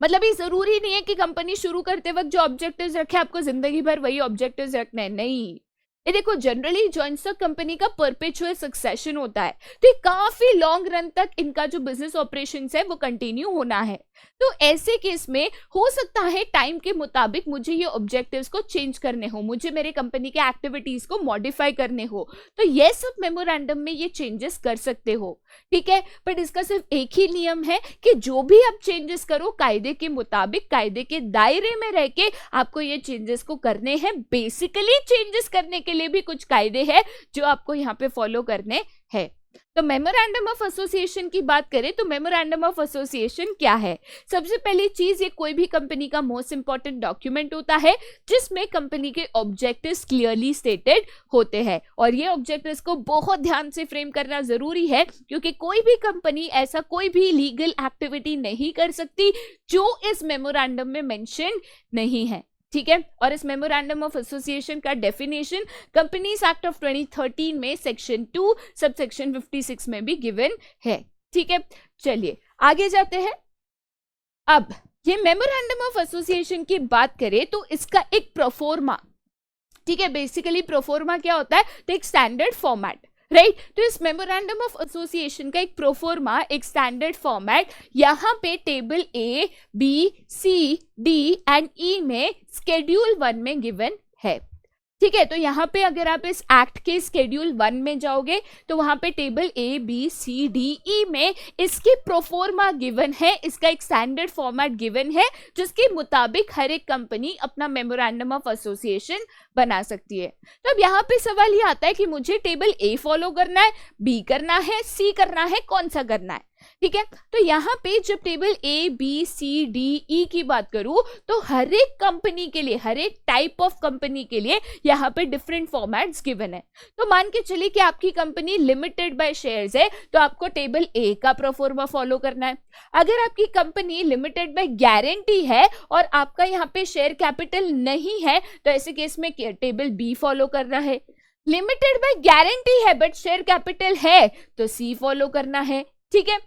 Speaker 1: मतलब ये जरूरी नहीं है कि कंपनी शुरू करते वक्त जो ऑब्जेक्टिव्स रखे आपको जिंदगी भर वही ऑब्जेक्टिव्स रखने हैं, नहीं। ये देखो, जनरली जॉइंट स्टॉक कंपनी का परपेचुअल सक्सेशन होता है, तो ये काफी लॉन्ग रन तक इनका जो बिजनेस ऑपरेशंस है वो कंटिन्यू होना है। तो ऐसे केस में हो सकता है टाइम के मुताबिक मुझे ये ऑब्जेक्टिव्स को चेंज करने हो, मुझे मेरे कंपनी के एक्टिविटीज को मॉडिफाई करने हो, तो ये सब मेमोरेंडम में ये चेंजेस कर सकते हो। ठीक है, बट इसका सिर्फ एक ही नियम है कि जो भी आप चेंजेस करो कायदे के मुताबिक, कायदे के दायरे में रह के आपको ये चेंजेस को करने हैं। बेसिकली चेंजेस करने के लिए भी कुछ कायदे हैं जो आपको यहाँ पे फॉलो करने हैं। तो मेमोरेंडम ऑफ एसोसिएशन की बात करें तो मेमोरेंडम ऑफ एसोसिएशन क्या है? सबसे पहली चीज, ये कोई भी कंपनी का मोस्ट इंपॉर्टेंट डॉक्यूमेंट होता है जिसमें कंपनी के ऑब्जेक्टिव्स क्लियरली स्टेटेड होते हैं, और ये ऑब्जेक्टिव्स को बहुत ध्यान से फ्रेम करना जरूरी है, क्योंकि कोई भी कंपनी ऐसा कोई भी लीगल एक्टिविटी नहीं कर सकती जो इस मेमोरेंडम में मेंशन नहीं है। ठीक है, और इस मेमोरेंडम ऑफ एसोसिएशन का डेफिनेशन कंपनीज एक्ट ऑफ 2013 में सेक्शन 2 सब सेक्शन 56 में भी गिवन है। ठीक है, चलिए आगे जाते हैं। अब ये मेमोरेंडम ऑफ एसोसिएशन की बात करें तो इसका एक प्रोफोर्मा, ठीक है, बेसिकली प्रोफोर्मा क्या होता है? तो एक स्टैंडर्ड फॉर्मेट, राइट। तो इस मेमोरेंडम ऑफ एसोसिएशन का एक प्रोफोर्मा, एक स्टैंडर्ड फॉर्मेट यहां पे table A, B, C, D and E में शेड्यूल 1 में गिवन है। ठीक है, तो यहाँ पे अगर आप इस एक्ट के शेड्यूल 1 में जाओगे तो वहां पे table A B C D E में इसकी प्रोफॉर्मा गिवन है, इसका एक स्टैंडर्ड फॉर्मेट गिवन है जिसके मुताबिक हर एक कंपनी अपना मेमोरेंडम ऑफ एसोसिएशन बना सकती है। तो अब यहाँ पे सवाल ये आता है कि मुझे टेबल ए फॉलो करना है, बी करना है, सी करना है, कौन सा करना है। ठीक है, तो यहाँ पे जब table A B C D E की बात करूं तो हर एक कंपनी के लिए, हर एक टाइप ऑफ कंपनी के लिए यहाँ पे डिफरेंट फॉर्मेट्स गिवन है। तो मान के चलिए कि आपकी कंपनी लिमिटेड बाय शेयर्स है तो आपको टेबल ए का प्रोफॉर्मा फॉलो करना है। अगर आपकी कंपनी लिमिटेड बाय गारंटी है और आपका यहाँ पे शेयर कैपिटल नहीं है तो ऐसे केस में टेबल बी फॉलो करना है। लिमिटेड बाय गारंटी है बट शेयर कैपिटल है तो सी फॉलो करना है। ठीक है,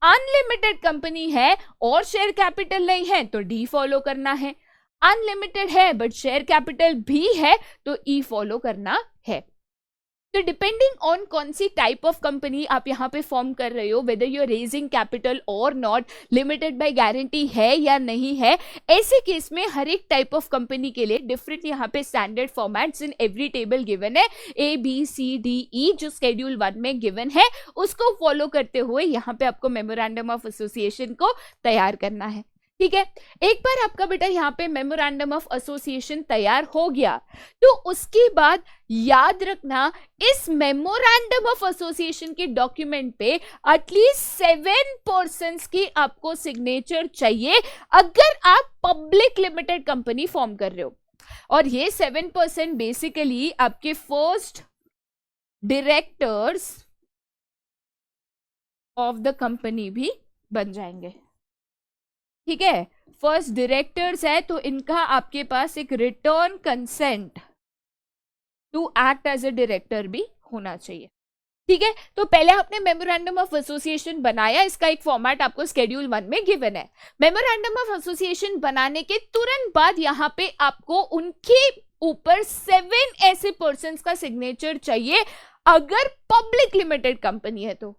Speaker 1: अनलिमिटेड कंपनी है और शेयर कैपिटल नहीं है तो डी फॉलो करना है। अनलिमिटेड है बट शेयर कैपिटल भी है तो ई फॉलो करना है। तो डिपेंडिंग ऑन कौन सी टाइप ऑफ कंपनी आप यहाँ पे फॉर्म कर रहे हो, whether you are raising capital और नॉट, लिमिटेड बाय गारंटी है या नहीं है, ऐसे केस में हर एक टाइप ऑफ कंपनी के लिए डिफरेंट यहाँ पे standard formats in every table given है। ए बी सी डी ई जो शेड्यूल 1 में गिवन है उसको फॉलो करते हुए यहाँ पे आपको मेमोरेंडम ऑफ एसोसिएशन को तैयार करना है। ठीक है, एक बार आपका बेटा यहाँ पे मेमोरेंडम ऑफ एसोसिएशन तैयार हो गया तो उसके बाद याद रखना इस मेमोरेंडम ऑफ एसोसिएशन के डॉक्यूमेंट पे एटलीस्ट 7 पर्सन्स की आपको सिग्नेचर चाहिए अगर आप पब्लिक लिमिटेड कंपनी फॉर्म कर रहे हो। और ये 7% बेसिकली आपके first directors of the company भी बन जाएंगे। ठीक है, फर्स्ट डायरेक्टर्स है तो इनका आपके पास एक return consent to act as a director भी होना चाहिए। ठीक है, तो पहले आपने मेमोरेंडम ऑफ एसोसिएशन बनाया, इसका एक फॉर्मेट आपको शेड्यूल 1 में गिवन है। मेमोरेंडम ऑफ एसोसिएशन बनाने के तुरंत बाद यहाँ पे आपको उनके ऊपर 7 ऐसे पर्सन्स का सिग्नेचर चाहिए अगर पब्लिक लिमिटेड कंपनी है तो।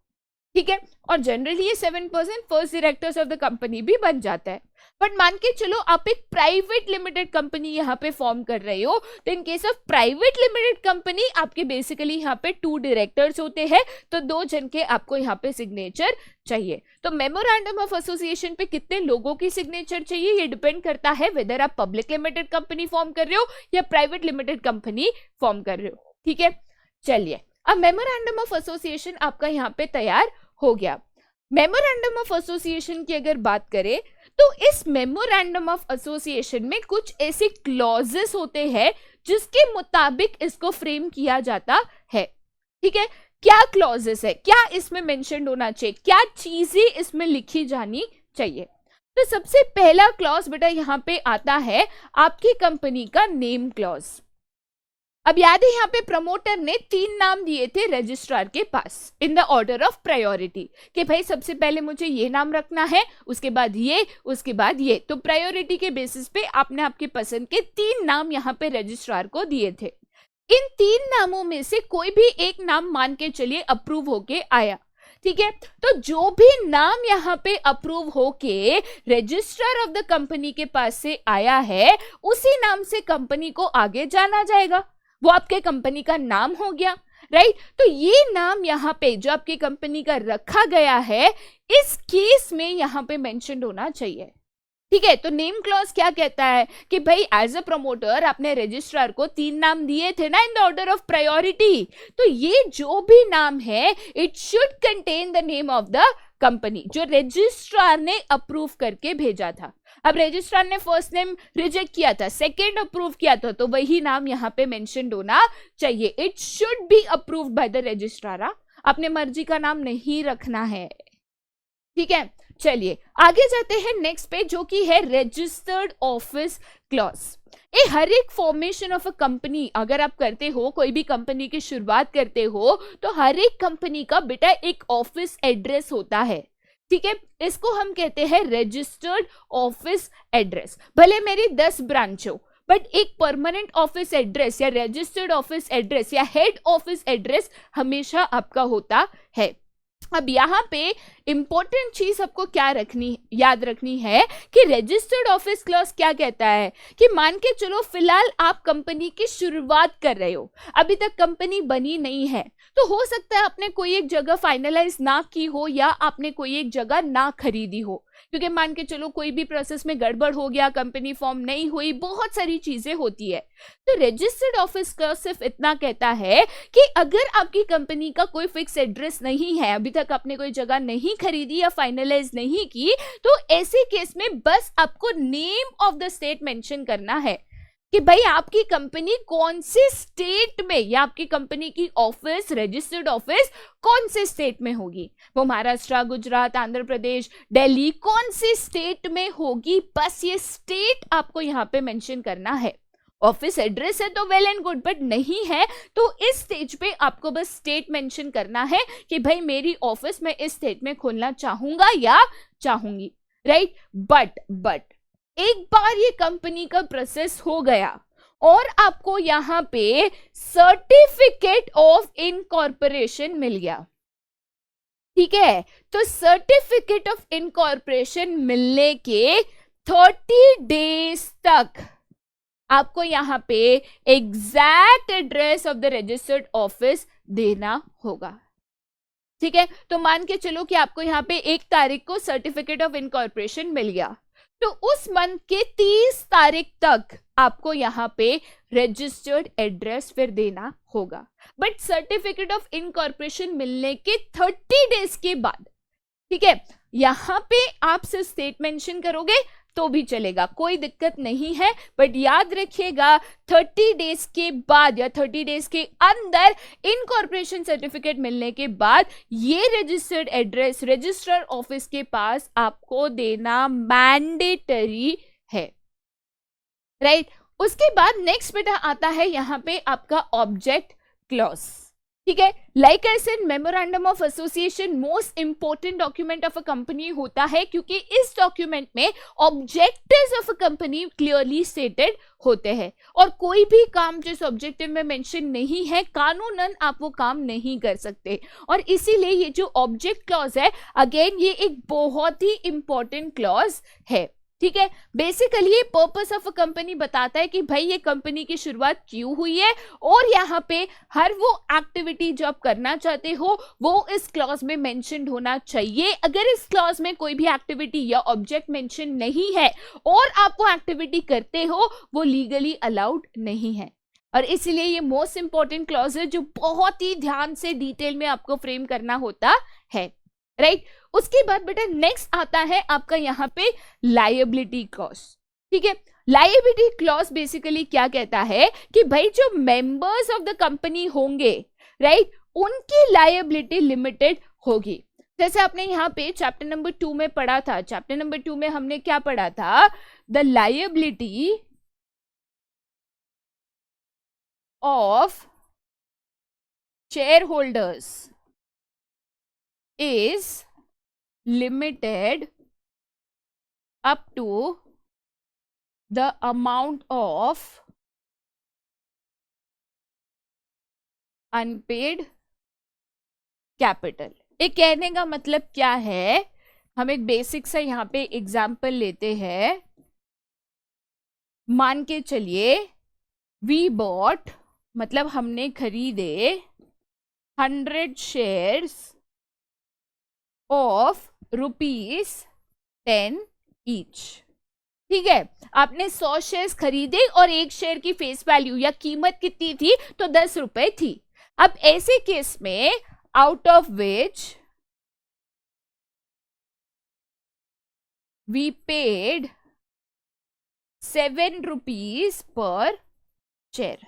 Speaker 1: ठीक है, और जनरली ये 7% first directors of the company भी बन जाता है। बट मान के चलो आप एक प्राइवेट लिमिटेड कंपनी यहाँ पे फॉर्म कर रहे हो तो इन case of private limited company आपके बेसिकली यहाँ पे 2 डायरेक्टर्स होते हैं तो 2 जन के आपको यहाँ पे सिग्नेचर चाहिए। तो मेमोरेंडम ऑफ एसोसिएशन पे कितने लोगों की सिग्नेचर चाहिए ये डिपेंड करता है वेदर आप पब्लिक लिमिटेड कंपनी फॉर्म कर रहे हो या प्राइवेट लिमिटेड कंपनी फॉर्म कर रहे हो। ठीक है, चलिए अब मेमोरेंडम ऑफ एसोसिएशन आपका यहाँ पे तैयार हो गया। मेमोरेंडम ऑफ एसोसिएशन की अगर बात करें तो इस मेमोरेंडम ऑफ एसोसिएशन में कुछ ऐसे क्लॉजेस होते हैं जिसके मुताबिक इसको फ्रेम किया जाता है। ठीक है, क्या क्लॉजेस है, क्या इसमें मेंशन होना चाहिए, क्या चीजें इसमें लिखी जानी चाहिए। तो सबसे पहला क्लॉज बेटा यहाँ पे आता है आपकी कंपनी का नेम क्लॉज। अब याद है यहाँ पे प्रमोटर ने 3 नाम दिए थे रजिस्ट्रार के पास in the order of priority कि भाई सबसे पहले मुझे ये नाम रखना है, उसके बाद ये, उसके बाद ये। तो प्रायोरिटी के बेसिस पे आपने आपकी पसंद के 3 नाम यहाँ पे रजिस्ट्रार को दिए थे। इन 3 नामों में से कोई भी एक नाम मान के चलिए अप्रूव होके आया। ठीक है, तो जो भी नाम यहाँ पे अप्रूव होके रजिस्ट्रार ऑफ द कंपनी के पास से आया है उसी नाम से कंपनी को आगे जाना जाएगा, वो आपके कंपनी का नाम हो गया। राइट, तो ये नाम यहाँ पे जो आपकी कंपनी का रखा गया है इस केस में यहाँ पे मेंशन होना चाहिए। ठीक है, तो नेम क्लॉज क्या कहता है कि भाई एज अ प्रमोटर आपने रजिस्ट्रार को 3 नाम दिए थे ना इन द ऑर्डर ऑफ प्रायोरिटी, तो ये जो भी नाम है it should contain the name of the company जो रजिस्ट्रार ने अप्रूव करके भेजा था। अब रजिस्ट्रार ने फर्स्ट नेम रिजेक्ट किया था, सेकंड अप्रूव किया था, तो वही नाम यहाँ पे मेंशन होना चाहिए। It should be approved by the registrar. अपने मर्जी का नाम नहीं रखना है। ठीक है, चलिए आगे जाते हैं नेक्स्ट पे जो कि है रजिस्टर्ड ऑफिस क्लॉज। ये हर एक फॉर्मेशन ऑफ अ कंपनी अगर आप करते हो, कोई भी कंपनी की शुरुआत करते हो तो हर एक कंपनी का बेटा एक ऑफिस एड्रेस होता है। ठीक है, इसको हम कहते हैं रजिस्टर्ड ऑफिस एड्रेस। भले मेरी 10 ब्रांच हो बट एक परमानेंट ऑफिस एड्रेस या रजिस्टर्ड ऑफिस एड्रेस या हेड ऑफिस एड्रेस हमेशा आपका होता है। अब यहाँ पे इंपॉर्टेंट चीज आपको क्या याद रखनी है कि रजिस्टर्ड ऑफिस क्लॉज क्या कहता है कि मान के चलो फिलहाल आप कंपनी की शुरुआत कर रहे हो, अभी तक कंपनी बनी नहीं है, तो हो सकता है आपने कोई एक जगह फाइनलाइज ना की हो या आपने कोई एक जगह ना खरीदी हो, क्योंकि मान के चलो कोई भी प्रोसेस में गड़बड़ हो गया, कंपनी फॉर्म नहीं हुई, बहुत सारी चीजें होती है। तो रजिस्टर्ड ऑफिस क्लॉज सिर्फ इतना कहता है कि अगर आपकी कंपनी का कोई फिक्स एड्रेस नहीं है, अभी तक आपने कोई जगह नहीं खरीदी या फाइनलाइज नहीं की, तो ऐसे केस में बस आपको name of the state mention करना है कि भाई आपकी कंपनी कौन से स्टेट में या आपकी कंपनी की ऑफिस, रजिस्टर्ड ऑफिस कौन से स्टेट में होगी, वो महाराष्ट्र, गुजरात, आंध्र प्रदेश, दिल्ली, कौन से स्टेट में होगी, बस ये स्टेट आपको यहाँ पे मेंशन करना है। ऑफिस एड्रेस है तो वेल एंड गुड, बट नहीं है तो इस स्टेज पे आपको बस स्टेट मेंशन करना है कि भाई मेरी ऑफिस में इस स्टेट में खोलना चाहूंगा या चाहूंगी, राइट। बट एक बार ये कंपनी का प्रोसेस हो गया और आपको यहाँ पे सर्टिफिकेट ऑफ इनकॉर्पोरेशन मिल गया, ठीक है, तो सर्टिफिकेट ऑफ इनकॉर्पोरेशन मिलने के 30 डेज तक आपको यहाँ पे exact address of the registered office देना होगा, ठीक है। तो मान के चलो कि आपको यहाँ पे 1 तारीख को सर्टिफिकेट ऑफ इनकॉर्पोरेशन मिल गया, तो उस मंथ के 30 तारीख तक आपको यहाँ पे रजिस्टर्ड एड्रेस फिर देना होगा। बट सर्टिफिकेट ऑफ इनकॉर्पोरेशन मिलने के 30 डेज के बाद, ठीक है, यहाँ पे आप सिर्फ स्टेट मेंशन करोगे तो भी चलेगा, कोई दिक्कत नहीं है। बट याद रखिएगा 30 डेज के बाद या 30 डेज के अंदर इनकॉर्पोरेशन सर्टिफिकेट मिलने के बाद ये रजिस्टर्ड एड्रेस रजिस्ट्रार ऑफिस के पास आपको देना मैंडेटरी है, राइट। उसके बाद नेक्स्ट बेटा आता है यहाँ पे आपका ऑब्जेक्ट क्लॉज, ठीक है। Like I said, memorandum of association most important document of a company होता है, क्योंकि इस डॉक्यूमेंट में objectives of a company clearly stated होते हैं और कोई भी काम जिस ऑब्जेक्टिव में मेंशन नहीं है कानूनन आप वो काम नहीं कर सकते। और इसीलिए ये जो ऑब्जेक्ट क्लॉज है, अगेन ये एक बहुत ही इंपॉर्टेंट क्लॉज है, ठीक है। बेसिकली ये पर्पस ऑफ अ कंपनी बताता है कि भाई ये कंपनी की शुरुआत क्यों हुई है और यहाँ पे हर वो एक्टिविटी जो आप करना चाहते हो वो इस क्लॉज में मेंशन्ड होना चाहिए। अगर इस क्लॉज में कोई भी एक्टिविटी या ऑब्जेक्ट मेंशन नहीं है और आप वो एक्टिविटी करते हो, वो लीगली अलाउड नहीं है। और इसीलिए ये मोस्ट इंपॉर्टेंट क्लॉज है जो बहुत ही ध्यान से डिटेल में आपको फ्रेम करना होता है, राइट। उसके बाद बेटा नेक्स्ट आता है आपका यहाँ पे लायबिलिटी क्लॉज, ठीक है। लायबिलिटी क्लॉज बेसिकली क्या कहता है कि भाई जो मेंबर्स ऑफ द कंपनी होंगे, राइट, उनकी लायबिलिटी लिमिटेड होगी। जैसे आपने यहाँ पे चैप्टर नंबर 2 में पढ़ा था, चैप्टर नंबर 2 में हमने क्या पढ़ा था, the liability of share holders is limited up to the amount of unpaid capital। एक कहने का मतलब क्या है, हम एक बेसिक सा यहाँ पे एग्जाम्पल लेते हैं। मान के चलिए वी बॉट, मतलब हमने खरीदे 100 शेयर्स ऑफ ₹10 ईच, ठीक है। आपने 100 शेयर्स खरीदे और एक शेयर की फेस वैल्यू या कीमत कितनी थी, तो 10 रुपए थी। अब ऐसे केस में out of which we paid 7 rupees per share,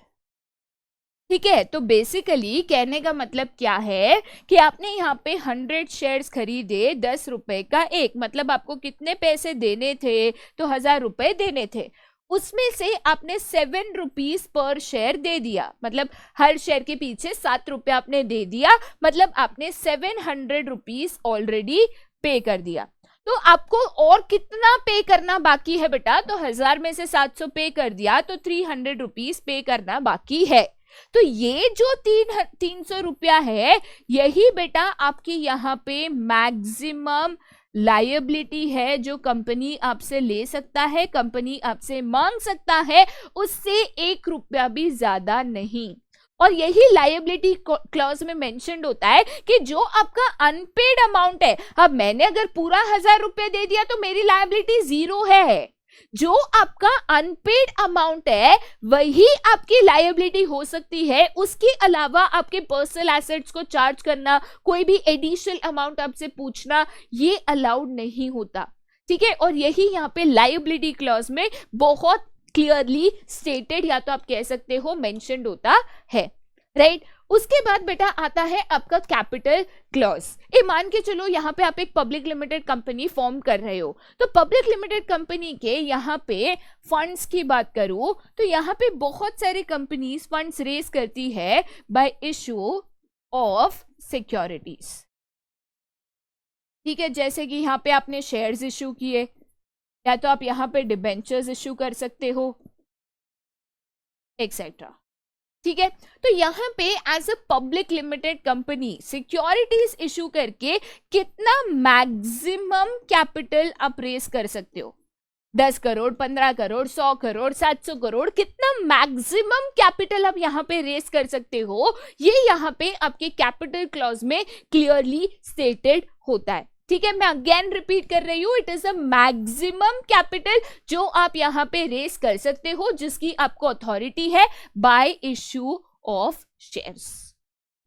Speaker 1: ठीक है। तो बेसिकली कहने का मतलब क्या है कि आपने यहाँ पे 100 शेयर्स खरीदे 10 रुपए का एक, मतलब आपको कितने पैसे देने थे, तो 1000 रुपए देने थे। उसमें से आपने 7 रुपीज पर शेयर दे दिया, मतलब हर शेयर के पीछे 7 रुपए आपने दे दिया, मतलब आपने 700 रुपीज ऑलरेडी पे कर दिया। तो आपको और कितना पे करना बाकी है बेटा, तो 1000 में से 700 पे कर दिया, तो 300 रुपीज पे करना बाकी है। तो ये जो 300 रुपया है, यही बेटा आपकी यहाँ पे मैक्सिमम लायबिलिटी है जो कंपनी आपसे ले सकता है, कंपनी आपसे मांग सकता है, उससे 1 रुपया भी ज्यादा नहीं। और यही लायबिलिटी क्लॉज में मेंशन्ड होता है कि जो आपका अनपेड अमाउंट है, अब मैंने अगर पूरा 1000 रुपए दे दिया तो मेरी लायबिलिटी 0 है। जो आपका अनपेड अमाउंट है वही आपकी लायबिलिटी हो सकती है, उसके अलावा आपके पर्सनल एसेट्स को चार्ज करना, कोई भी एडिशनल अमाउंट आपसे पूछना, ये अलाउड नहीं होता, ठीक है। और यही यहाँ पे लायबिलिटी क्लॉज में बहुत क्लियरली स्टेटेड, या तो आप कह सकते हो मेंशन्ड होता है, राइट। उसके बाद बेटा आता है आपका कैपिटल क्लॉज। मान के चलो यहाँ पे आप एक पब्लिक लिमिटेड कंपनी फॉर्म कर रहे हो, तो पब्लिक लिमिटेड कंपनी के यहाँ पे फंड्स की बात करूं तो यहाँ पे बहुत सारे कंपनीज फंड्स रेज करती है बाय इशू ऑफ सिक्योरिटीज, ठीक है। जैसे कि यहाँ पे आपने शेयर्स इशू किए, या तो आप यहाँ पे डिबेंचर्स इशू कर सकते हो, एक्सेट्रा, ठीक है। तो यहाँ पे as a public limited company securities issue करके कितना मैक्सिमम कैपिटल आप रेस कर सकते हो? 10 करोड़, 15 करोड़, 100 करोड़, 700 करोड़, कितना मैक्सिमम कैपिटल आप यहाँ पे रेस कर सकते हो, ये यहाँ पे आपके कैपिटल क्लॉज में क्लियरली स्टेटेड होता है, ठीक है। मैं अगेन रिपीट कर रही हूं, it is a maximum capital जो आप यहाँ पे रेस कर सकते हो, जिसकी आपको अथॉरिटी है बाय इश्यू ऑफ शेयर्स,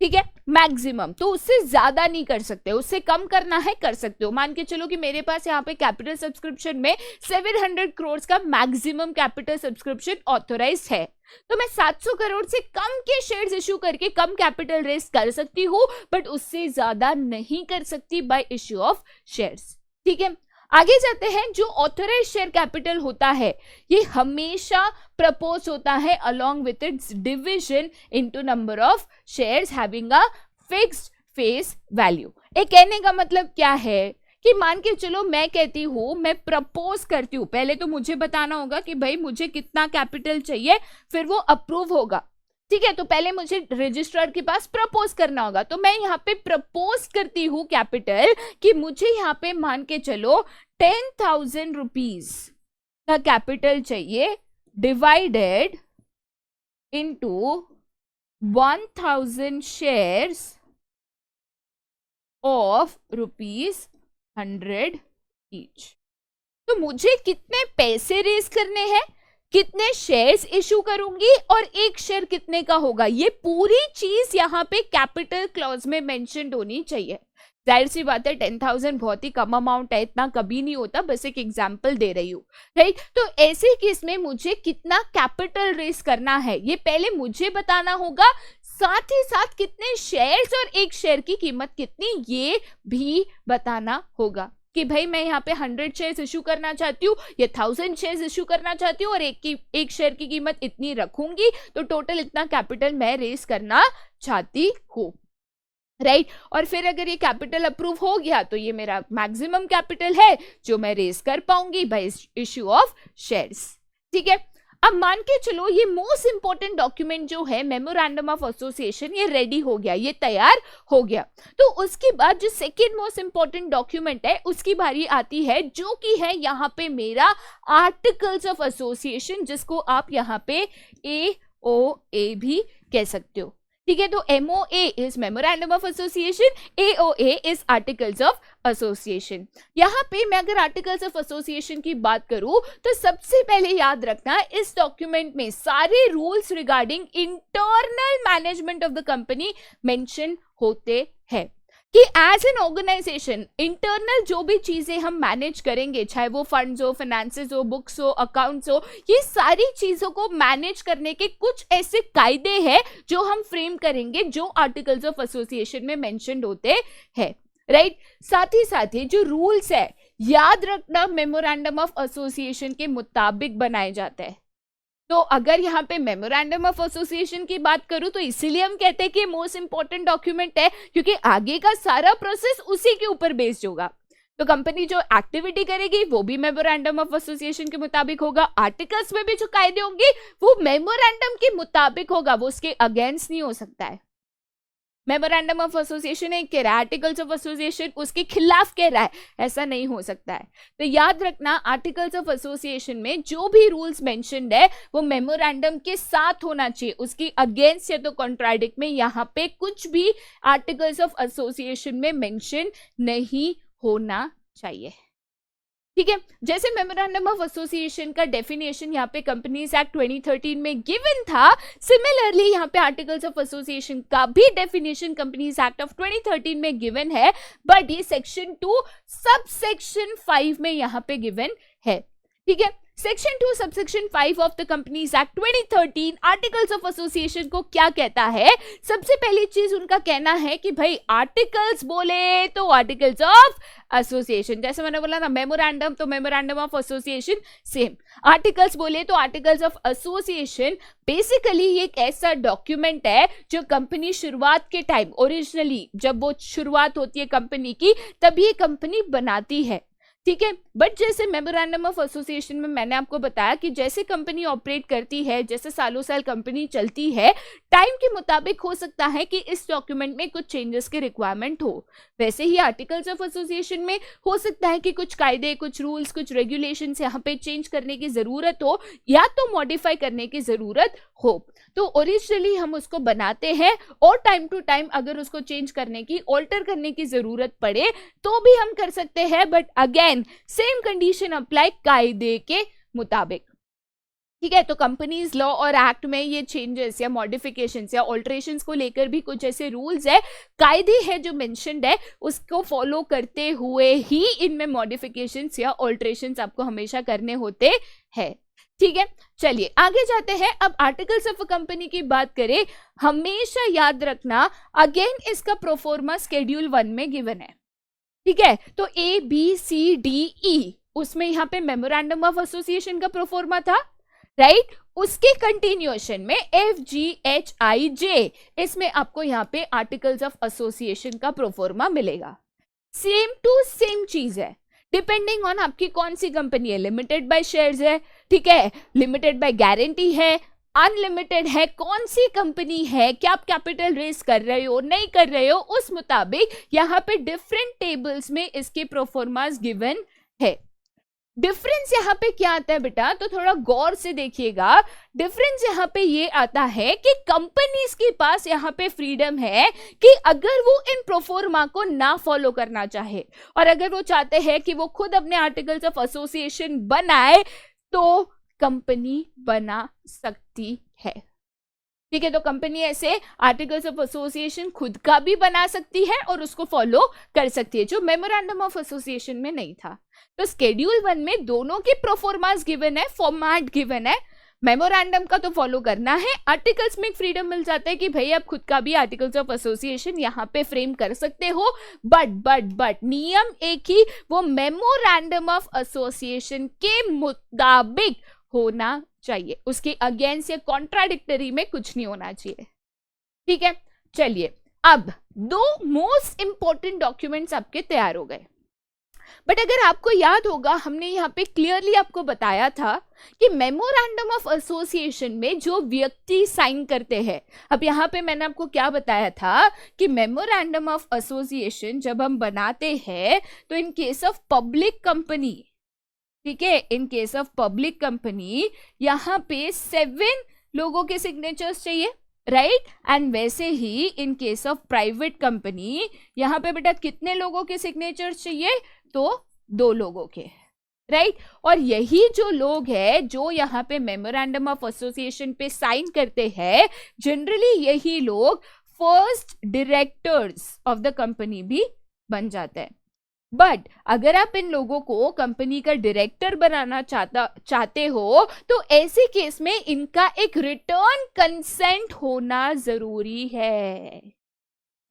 Speaker 1: ठीक है। मैक्सिमम, तो उससे ज्यादा नहीं कर सकते, उससे कम करना है कर सकते हो। मान के चलो कि मेरे पास यहाँ पे कैपिटल सब्सक्रिप्शन में 700 करोड़ का मैक्सिमम कैपिटल सब्सक्रिप्शन ऑथोराइज है, तो मैं 700 करोड़ से कम के शेयर्स इश्यू करके कम कैपिटल रेस कर सकती हूँ, बट उससे ज्यादा नहीं कर सकती बाय इश्यू ऑफ शेयर्स, ठीक है। आगे जाते हैं, जो ऑथोराइज शेयर कैपिटल होता है ये हमेशा प्रपोज होता है along with its division into number of shares having a fixed face value. एक कहने का मतलब क्या है कि मान के चलो मैं कहती हूँ, मैं प्रपोज करती हूँ, पहले तो मुझे बताना होगा कि भाई मुझे कितना कैपिटल चाहिए, फिर वो अप्रूव होगा, ठीक है। तो पहले मुझे रजिस्ट्रार के पास प्रपोज करना होगा, तो मैं यहाँ पे प्रपोज करती हूँ कैपिटल कि मुझे यहाँ पे मान के चलो 10,000 रुपीज का कैपिटल चाहिए, divided into 1000 shares of ₹100 each. तो मुझे कितने पैसे रेज करने हैं, कितने शेयर्स इशू करूंगी और एक शेयर कितने का होगा, ये पूरी चीज यहाँ पे कैपिटल क्लॉज में मेंशन्ड होनी चाहिए। जाहिर सी बात है 10,000 बहुत ही कम अमाउंट है, इतना कभी नहीं होता, बस एक एग्जांपल दे रही हूँ, राइट। तो ऐसे केस में मुझे कितना कैपिटल रेज करना है ये पहले मुझे बताना होगा, साथ ही साथ कितने शेयर्स और एक शेयर की कीमत कितनी ये भी बताना होगा कि भाई मैं यहाँ पे 100 शेयर्स इशू करना चाहती हूँ या 1000 शेयर्स इशू करना चाहती हूँ और एक शेयर की कीमत इतनी रखूंगी, तो टोटल इतना कैपिटल मैं रेस करना चाहती हूँ, राइट। और फिर अगर ये कैपिटल अप्रूव हो गया तो ये मेरा मैक्सिमम कैपिटल है जो मैं रेस कर पाऊंगी बाय इश्यू ऑफ शेयर्स, ठीक है। अब मान के चलो ये मोस्ट इंपॉर्टेंट डॉक्यूमेंट जो है मेमोरेंडम ऑफ एसोसिएशन, ये रेडी हो गया, ये तैयार हो गया, तो उसके बाद जो सेकेंड मोस्ट इंपॉर्टेंट डॉक्यूमेंट है उसकी बारी आती है, जो कि है यहाँ पे मेरा आर्टिकल्स ऑफ एसोसिएशन, जिसको आप यहाँ पे AOA भी कह सकते हो, ठीक है। तो MOA is memorandum of association, AOA is articles of association. यहाँ पे मैं अगर आर्टिकल्स ऑफ एसोसिएशन की बात करूं तो सबसे पहले याद रखना इस डॉक्यूमेंट में सारे rules regarding internal management of the company mention होते हैं कि एज एन ऑर्गेनाइजेशन इंटरनल जो भी चीजें हम मैनेज करेंगे, चाहे वो फंड्स हो, फाइनेंसेस हो, बुक्स हो, अकाउंट्स हो, ये सारी चीजों को मैनेज करने के कुछ ऐसे कायदे हैं जो हम फ्रेम करेंगे, जो आर्टिकल्स ऑफ एसोसिएशन में मेंशन्ड होते हैं, राइट। साथ ही जो रूल्स है याद रखना मेमोरेंडम ऑफ एसोसिएशन के मुताबिक बनाए जाते हैं। तो अगर यहाँ पे मेमोरेंडम ऑफ एसोसिएशन की बात करूं तो इसीलिए हम कहते हैं कि मोस्ट इंपॉर्टेंट डॉक्यूमेंट है, क्योंकि आगे का सारा प्रोसेस उसी के ऊपर बेस्ड होगा। तो कंपनी जो एक्टिविटी करेगी वो भी मेमोरेंडम ऑफ एसोसिएशन के मुताबिक होगा, आर्टिकल्स में भी जो कायदे होंगे वो मेमोरेंडम के मुताबिक होगा, वो उसके अगेंस्ट नहीं हो सकता है। मेमोरेंडम ऑफ एसोसिएशन एक कह रहा है, आर्टिकल्स ऑफ एसोसिएशन उसके खिलाफ कह रहा है, ऐसा नहीं हो सकता है। तो याद रखना आर्टिकल्स ऑफ एसोसिएशन में जो भी रूल्स मेंशन्ड है वो मेमोरेंडम के साथ होना चाहिए, उसकी अगेंस्ट या तो कॉन्ट्राडिक्ट में यहाँ पे कुछ भी आर्टिकल्स ऑफ एसोसिएशन में मेंशन नहीं होना चाहिए। ठीक है, जैसे मेमोरेंडम ऑफ एसोसिएशन का डेफिनेशन यहाँ पे कंपनीज एक्ट 2013 में गिवन था, सिमिलरली यहाँ पे आर्टिकल्स ऑफ एसोसिएशन का भी डेफिनेशन कंपनीज एक्ट ऑफ 2013 में गिवन है, बट ये सेक्शन 2 सब सेक्शन 5 में यहाँ पे गिवन है। ठीक है, section 2 subsection 5 of the companies act 2013 articles of association को क्या कहता है? सबसे पहली चीज उनका कहना है कि भाई आर्टिकल्स बोले तो आर्टिकल्स ऑफ एसोसिएशन, जैसे मैंने बोला ना मेमोरेंडम, तो memorandum of association same, articles बोले तो आर्टिकल्स ऑफ एसोसिएशन बेसिकली एक ऐसा डॉक्यूमेंट है जो कंपनी शुरुआत के टाइम, ओरिजिनली जब वो शुरुआत होती है कंपनी की, तब ये कंपनी बनाती है। ठीक है, बट जैसे मेमोरेंडम ऑफ एसोसिएशन में मैंने आपको बताया कि जैसे कंपनी ऑपरेट करती है, जैसे सालों साल कंपनी चलती है, टाइम के मुताबिक हो सकता है कि इस डॉक्यूमेंट में कुछ चेंजेस के रिक्वायरमेंट हो, वैसे ही आर्टिकल्स ऑफ एसोसिएशन में हो सकता है कि कुछ कायदे, कुछ रूल्स, कुछ रेगुलेशंस यहाँ पे चेंज करने की जरूरत हो या तो मॉडिफाई करने की जरूरत हो। तो ओरिजिनली हम उसको बनाते हैं और टाइम टू टाइम अगर उसको चेंज करने की, ऑल्टर करने की जरूरत पड़े तो भी हम कर सकते हैं, but again same condition apply कायदे के मुताबिक। ठीक है, तो कंपनीज लॉ और एक्ट में ये चेंजेस या मॉडिफिकेशंस या ऑल्टरेशंस को लेकर भी कुछ ऐसे रूल्स है, कायदे है जो मेंशन्ड है, उसको फॉलो करते हुए ही इनमें मॉडिफिकेशंस या ऑल्टरेशंस आपको हमेशा करने होते हैं। ठीक है, चलिए आगे जाते हैं। अब आर्टिकल्स ऑफ अ कंपनी की बात करें, हमेशा याद रखना अगेन इसका प्रोफॉर्मा शेड्यूल 1 में गिवन है। ठीक है, तो ABCDE उसमें यहाँ पे मेमोरेंडम ऑफ एसोसिएशन का प्रोफॉर्मा था, राइट? उसके कंटिन्यूएशन में FGHIJ इसमें आपको यहाँ पे आर्टिकल्स ऑफ एसोसिएशन का प्रोफॉर्मा मिलेगा। सेम टू सेम चीज है, डिपेंडिंग ऑन आपकी कौन सी कंपनी है, लिमिटेड बाय शेयर्स है, ठीक है, लिमिटेड बाय गारंटी है, अनलिमिटेड है, कौन सी कंपनी है, क्या आप कैपिटल रेज कर रहे हो नहीं कर रहे हो, उस मुताबिक यहाँ पे डिफरेंट टेबल्स में इसके प्रोफॉर्मास गिवन है। डिफरेंस यहाँ पे क्या आता है बेटा, तो थोड़ा गौर से देखिएगा। डिफरेंस यहाँ पे ये आता है कि कंपनीज के पास यहाँ पे फ्रीडम है कि अगर वो इन प्रोफॉर्मा को ना फॉलो करना चाहे और अगर वो चाहते हैं कि वो खुद अपने आर्टिकल्स ऑफ एसोसिएशन बनाए तो कंपनी बना सकती है। ठीक है, तो कंपनी ऐसे आर्टिकल्स ऑफ एसोसिएशन खुद का भी बना सकती है और उसको फॉलो कर सकती है, जो मेमोरेंडम ऑफ एसोसिएशन में नहीं था। तो शेड्यूल 1 में दोनों के प्रोफॉर्मास गिवन है, फॉर्मेट गिवन है। मेमोरेंडम का तो फॉलो करना है, आर्टिकल्स में एक फ्रीडम मिल जाता है कि भाई आप खुद का भी आर्टिकल्स ऑफ एसोसिएशन यहाँ पे फ्रेम कर सकते हो, बट नियम एक ही, वो मेमोरेंडम ऑफ एसोसिएशन के मुताबिक होना चाहिए, उसके अगेंस्ट या कॉन्ट्राडिक्टरी में कुछ नहीं होना चाहिए। ठीक है, चलिए अब 2 मोस्ट इंपॉर्टेंट डॉक्यूमेंट्स आपके तैयार हो गए, बट अगर आपको याद होगा हमने यहाँ पे क्लियरली आपको बताया था कि मेमोरेंडम ऑफ एसोसिएशन में जो व्यक्ति साइन करते हैं, अब यहाँ पे मैंने आपको क्या बताया था कि मेमोरेंडम ऑफ एसोसिएशन जब हम बनाते हैं तो इन केस ऑफ पब्लिक कंपनी, ठीक है, इन केस ऑफ पब्लिक कंपनी यहाँ पे 7 लोगों के सिग्नेचर्स चाहिए, राइट? एंड वैसे ही in case of private company यहाँ पे बेटा कितने लोगों के सिग्नेचर्स चाहिए, तो 2 लोगों के, राइट? और यही जो लोग हैं जो यहाँ पे मेमोरेंडम ऑफ एसोसिएशन पे साइन करते हैं, जनरली यही लोग first directors of the company भी बन जाते हैं। बट अगर आप इन लोगों को कंपनी का डायरेक्टर बनाना चाहते हो तो ऐसे केस में इनका एक रिटर्न कंसेंट होना जरूरी है।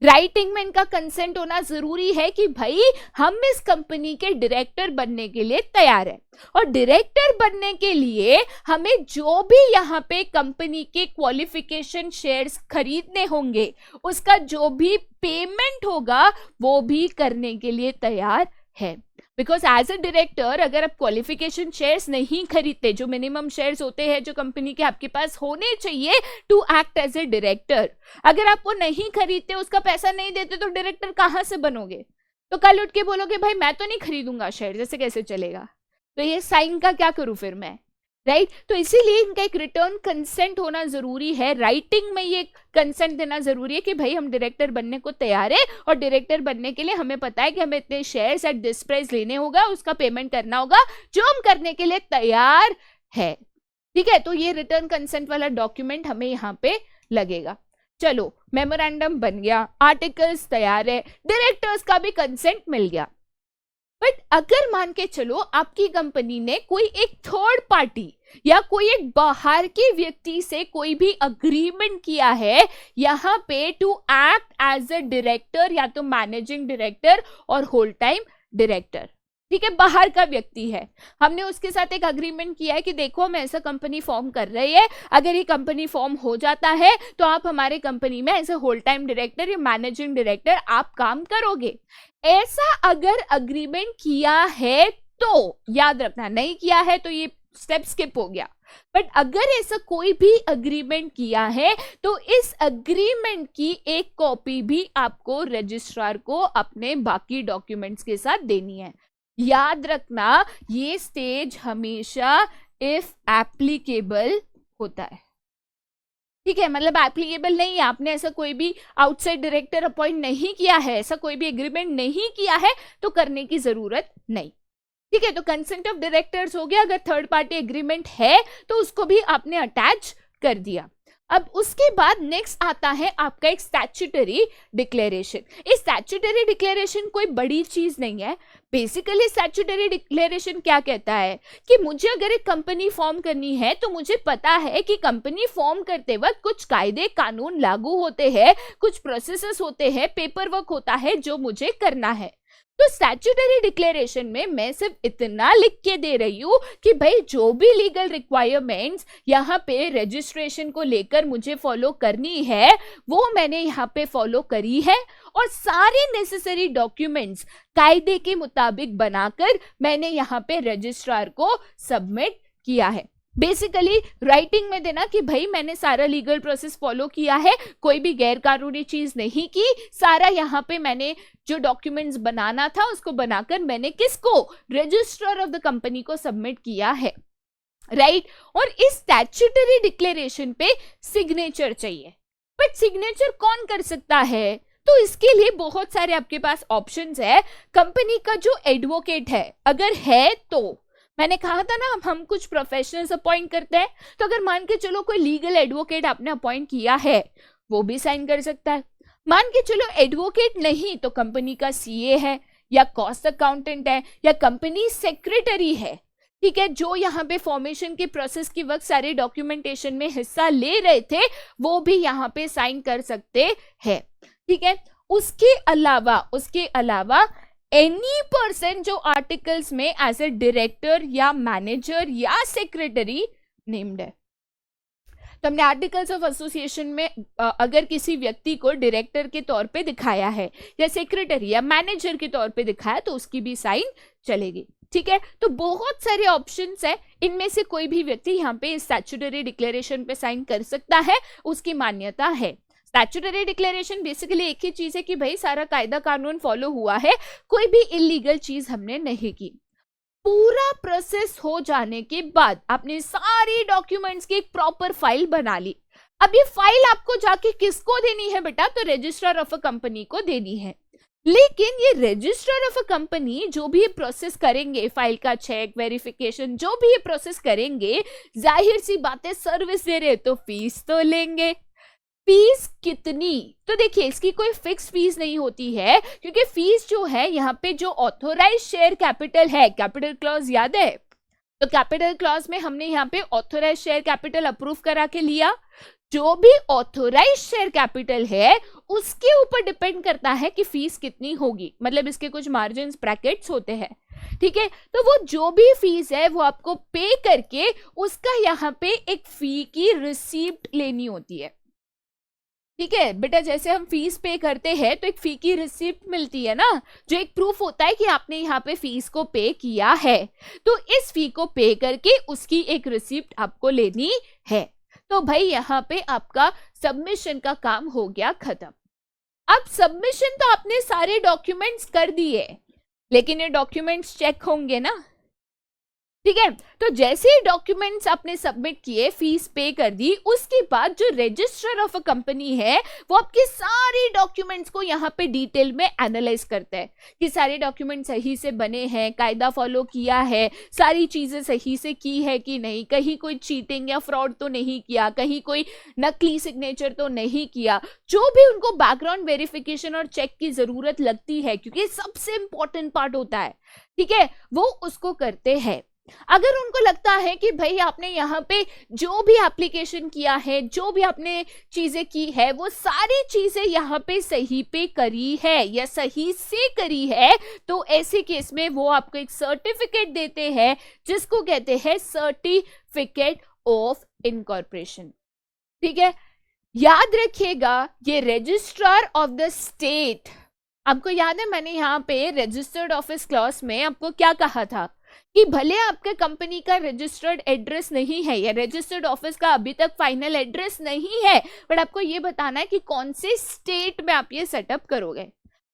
Speaker 1: राइटिंग में इनका कंसेंट होना जरूरी है कि भाई हम इस कंपनी के डायरेक्टर बनने के लिए तैयार है, और डायरेक्टर बनने के लिए हमें जो भी यहाँ पे कंपनी के क्वालिफिकेशन शेयर्स खरीदने होंगे, उसका जो भी पेमेंट होगा वो भी करने के लिए तैयार है। बिकॉज एज अ डायरेक्टर अगर आप क्वालिफिकेशन शेयर्स नहीं खरीदते, जो मिनिमम शेयर्स होते हैं जो कंपनी के आपके पास होने चाहिए to act as a director, अगर आप वो नहीं खरीदते, उसका पैसा नहीं देते, तो डायरेक्टर कहाँ से बनोगे? तो कल उठ के बोलोगे भाई मैं तो नहीं खरीदूंगा शेयर, जैसे कैसे चलेगा? तो ये साइन का क्या करूं फिर मैं, राइट? तो इसीलिए इनका एक रिटर्न कंसेंट होना जरूरी है, राइटिंग में ये कंसेंट देना जरूरी है कि भाई हम डायरेक्टर बनने को तैयार है, और डायरेक्टर बनने के लिए हमें पता है कि हमें इतने शेयर्स एट दिस प्राइस लेने होगा, उसका पेमेंट करना होगा, जो हम करने के लिए तैयार है। ठीक है, तो ये रिटर्न कंसेंट वाला डॉक्यूमेंट हमें यहाँ पे लगेगा। चलो, मेमोरेंडम बन गया, आर्टिकल्स तैयार है, डायरेक्टर्स का भी कंसेंट मिल गया। बट अगर मान के चलो आपकी कंपनी ने कोई एक थर्ड पार्टी या कोई एक बाहर के व्यक्ति से कोई भी अग्रीमेंट किया है यहाँ पे to act as a director या तो मैनेजिंग डायरेक्टर और होल टाइम डायरेक्टर, ठीक है, बाहर का व्यक्ति है, हमने उसके साथ एक अग्रीमेंट किया है कि देखो हम ऐसा कंपनी फॉर्म कर रही है, अगर ये कंपनी फॉर्म हो जाता है तो आप हमारे कंपनी में as a whole time director या मैनेजिंग डायरेक्टर आप काम करोगे। ऐसा अगर अग्रीमेंट किया है तो याद रखना, नहीं किया है तो ये स्टेप स्किप हो गया। बट अगर ऐसा कोई भी अग्रीमेंट किया है तो इस अग्रीमेंट की एक कॉपी भी आपको रजिस्ट्रार को अपने बाकी डॉक्यूमेंट्स के साथ देनी है। याद रखना ये स्टेज हमेशा इफ एप्लीकेबल होता है, ठीक है, मतलब एप्लीकेबल नहीं है, आपने ऐसा कोई भी आउटसाइड डायरेक्टर अपॉइंट नहीं किया है, ऐसा कोई भी एग्रीमेंट नहीं किया है तो करने की जरूरत नहीं। ठीक है, तो कंसेंट ऑफ डायरेक्टर्स हो गया, अगर थर्ड पार्टी एग्रीमेंट है तो उसको भी आपने अटैच कर दिया। अब उसके बाद नेक्स्ट आता है आपका एक स्टैट्यूटरी डिक्लेरेशन। इस स्टैट्यूटरी डिक्लेरेशन कोई बड़ी चीज नहीं है। बेसिकली स्टैट्यूटरी डिक्लेरेशन क्या कहता है कि मुझे अगर एक कंपनी फॉर्म करनी है तो मुझे पता है कि कंपनी फॉर्म करते वक्त कुछ कायदे कानून लागू होते हैं, कुछ प्रोसेसेस होते हैं, पेपर वर्क होता है जो मुझे करना है। तो स्टैट्यूटरी डिक्लेरेशन में मैं सिर्फ इतना लिख के दे रही हूं कि भाई जो भी लीगल रिक्वायरमेंट्स यहाँ पे रजिस्ट्रेशन को लेकर मुझे फॉलो करनी है वो मैंने यहाँ पे फॉलो करी है, और सारे नेसेसरी डॉक्यूमेंट्स कायदे के मुताबिक बनाकर मैंने यहाँ पे रजिस्ट्रार को सबमिट किया है। बेसिकली राइटिंग में देना कि भाई मैंने सारा लीगल प्रोसेस फॉलो किया है, कोई भी गैर कानूनी चीज नहीं की, सारा यहाँ पे मैंने जो डॉक्यूमेंट्स बनाना था उसको बनाकर मैंने किसको, रजिस्ट्रार ऑफ द कंपनी को सबमिट किया है, राइट? और इस स्टैट्यूटरी डिक्लेरेशन पे सिग्नेचर चाहिए। बट सिग्नेचर कौन कर सकता है? तो इसके लिए बहुत सारे आपके पास ऑप्शंस है। कंपनी का जो एडवोकेट है अगर है तो, मैंने कहा था ना हम कुछ प्रोफेशनल्स अपॉइंट करते हैं, तो अगर मान के चलो कोई लीगल एडवोकेट आपने अपॉइंट किया है वो भी साइन कर सकता है। मान के चलो एडवोकेट नहीं तो कंपनी का सीए है या कॉस्ट अकाउंटेंट है या कंपनी सेक्रेटरी है, ठीक है, जो यहाँ पे फॉर्मेशन के प्रोसेस के वक्त सारे डॉक्यूमेंटेशन में हिस्सा ले रहे थे वो भी यहाँ पे साइन कर सकते हैं, ठीक है। उसके अलावा एनी पर्सन जो आर्टिकल्स में एज ए डायरेक्टर या मैनेजर या सेक्रेटरी नेम्ड है। तो हमने आर्टिकल्स ऑफ एसोसिएशन में अगर किसी व्यक्ति को डायरेक्टर के तौर पे दिखाया है या सेक्रेटरी या मैनेजर के तौर पे दिखाया तो उसकी भी साइन चलेगी, ठीक है। तो बहुत सारे ऑप्शंस है, इनमें से कोई भी व्यक्ति यहाँ पे स्टैट्यूटरी डिक्लेरेशन पे साइन कर सकता है, उसकी मान्यता है। स्टैट्यूटरी डिक्लेरेशन बेसिकली एक ही चीज है कि भाई सारा कायदा कानून फॉलो हुआ है, कोई भी इलीगल चीज हमने नहीं की। पूरा प्रोसेस हो जाने के बाद आपने सारी डॉक्यूमेंट्स की एक प्रॉपर फाइल बना ली। अब ये फाइल आपको जाके किसको देनी है बेटा? तो रजिस्ट्रार ऑफ अ कंपनी को देनी है। लेकिन ये रजिस्ट्रार ऑफ अ कंपनी जो भी ये प्रोसेस करेंगे, फाइल का चेक, वेरिफिकेशन, जो भी ये प्रोसेस करेंगे, जाहिर सी बात है सर्विस दे रहे तो फीस तो लेंगे। फीस कितनी? तो देखिए इसकी कोई फिक्स फीस नहीं होती है, क्योंकि फीस जो है यहाँ पे जो ऑथोराइज शेयर कैपिटल है, कैपिटल क्लॉज याद है, तो कैपिटल क्लॉज में हमने यहाँ पे ऑथोराइज शेयर कैपिटल अप्रूव करा के लिया। जो भी ऑथोराइज शेयर कैपिटल है उसके ऊपर डिपेंड करता है कि फीस कितनी होगी, मतलब इसके कुछ मार्जिन ब्रैकेट्स होते हैं, ठीक है। तो वो जो भी फीस है वो आपको पे करके उसका यहाँ पे एक फी की रिसीप्ट लेनी होती है। ठीक है बेटा, जैसे हम फीस पे करते हैं तो एक फी की रिसिप्ट मिलती है ना, जो एक प्रूफ होता है कि आपने यहाँ पे फीस को पे किया है। तो इस फी को पे करके उसकी एक रिसिप्ट आपको लेनी है। तो भाई यहाँ पे आपका सबमिशन का काम हो गया खत्म। अब सबमिशन तो आपने सारे डॉक्यूमेंट्स कर दिए, लेकिन ये डॉक्यूमेंट्स चेक होंगे ना, ठीक है। तो जैसे ही डॉक्यूमेंट्स आपने सबमिट किए, फीस पे कर दी, उसके बाद जो रजिस्ट्रार ऑफ अ कंपनी है वो आपके सारे डॉक्यूमेंट्स को यहाँ पे डिटेल में एनालाइज करता है कि सारे डॉक्यूमेंट सही से बने हैं, कायदा फॉलो किया है, सारी चीजें सही से की है कि नहीं, कहीं कोई चीटिंग या फ्रॉड तो नहीं किया, कहीं कोई नकली सिग्नेचर तो नहीं किया। जो भी उनको बैकग्राउंड वेरिफिकेशन और चेक की जरूरत लगती है, क्योंकि सबसे इंपॉर्टेंट पार्ट होता है, ठीक है, वो उसको करते हैं। अगर उनको लगता है कि भाई आपने यहाँ पे जो भी एप्लीकेशन किया है, जो भी आपने चीजें की है, वो सारी चीजें यहाँ पे सही पे करी है या सही से करी है, तो ऐसे केस में वो आपको एक सर्टिफिकेट देते हैं जिसको कहते हैं सर्टिफिकेट ऑफ इनकॉर्पोरेशन। ठीक है, याद रखिएगा ये रजिस्ट्रार ऑफ द स्टेट, आपको याद है मैंने यहाँ पे रजिस्टर्ड ऑफिस क्लॉज में आपको क्या कहा था कि भले आपके कंपनी का रजिस्टर्ड एड्रेस नहीं है या रजिस्टर्ड ऑफिस का अभी तक फाइनल एड्रेस नहीं है, बट आपको ये बताना है कि कौन से स्टेट में आप ये सेटअप करोगे।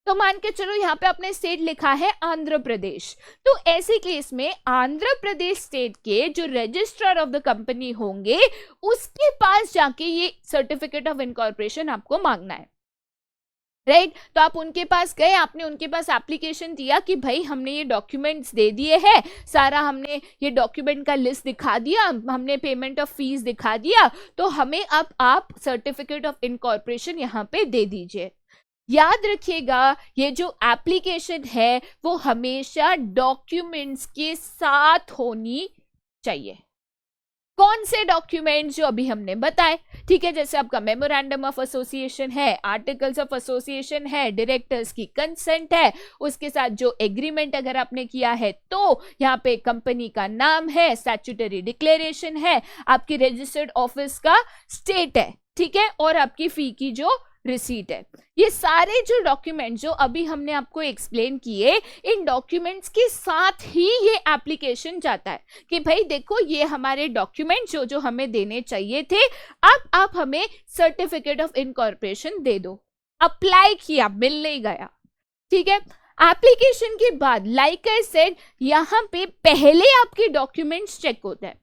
Speaker 1: तो मान के चलो यहाँ पे आपने स्टेट लिखा है आंध्र प्रदेश, तो ऐसे केस में आंध्र प्रदेश स्टेट के जो रजिस्ट्रार ऑफ द कंपनी होंगे उसके पास जाके ये सर्टिफिकेट ऑफ इनकॉर्पोरेशन आपको मांगना है, राइट। तो आप उनके पास गए, आपने उनके पास एप्लीकेशन दिया कि भाई हमने ये डॉक्यूमेंट्स दे दिए हैं, सारा हमने ये डॉक्यूमेंट का लिस्ट दिखा दिया, हमने पेमेंट ऑफ फीस दिखा दिया, तो हमें अब आप सर्टिफिकेट ऑफ इनकॉर्पोरेशन यहाँ पे दे दीजिए। याद रखिएगा ये जो एप्लीकेशन है वो हमेशा डॉक्यूमेंट्स के साथ होनी चाहिए। कौन से डॉक्यूमेंट? जो अभी हमने बताए, ठीक है, जैसे आपका मेमोरेंडम ऑफ एसोसिएशन है, आर्टिकल्स ऑफ एसोसिएशन है, डायरेक्टर्स की कंसेंट है, उसके साथ जो एग्रीमेंट अगर आपने किया है तो यहाँ पे कंपनी का नाम है, स्टैट्यूटरी डिक्लेरेशन है, आपकी रजिस्टर्ड ऑफिस का स्टेट है, ठीक है, और आपकी फी की जो रिसीट है। ये सारे जो डॉक्यूमेंट जो अभी हमने आपको एक्सप्लेन किए, इन डॉक्यूमेंट्स के साथ ही ये एप्लीकेशन जाता है कि भाई देखो ये हमारे डॉक्यूमेंट जो जो हमें देने चाहिए थे, अब आप हमें सर्टिफिकेट ऑफ इनकॉर्पोरेशन दे दो। अप्लाई किया, मिल नहीं गया, ठीक है। एप्लीकेशन के बाद लाइक आई सेड यहाँ पे पहले आपके डॉक्यूमेंट्स चेक होते हैं।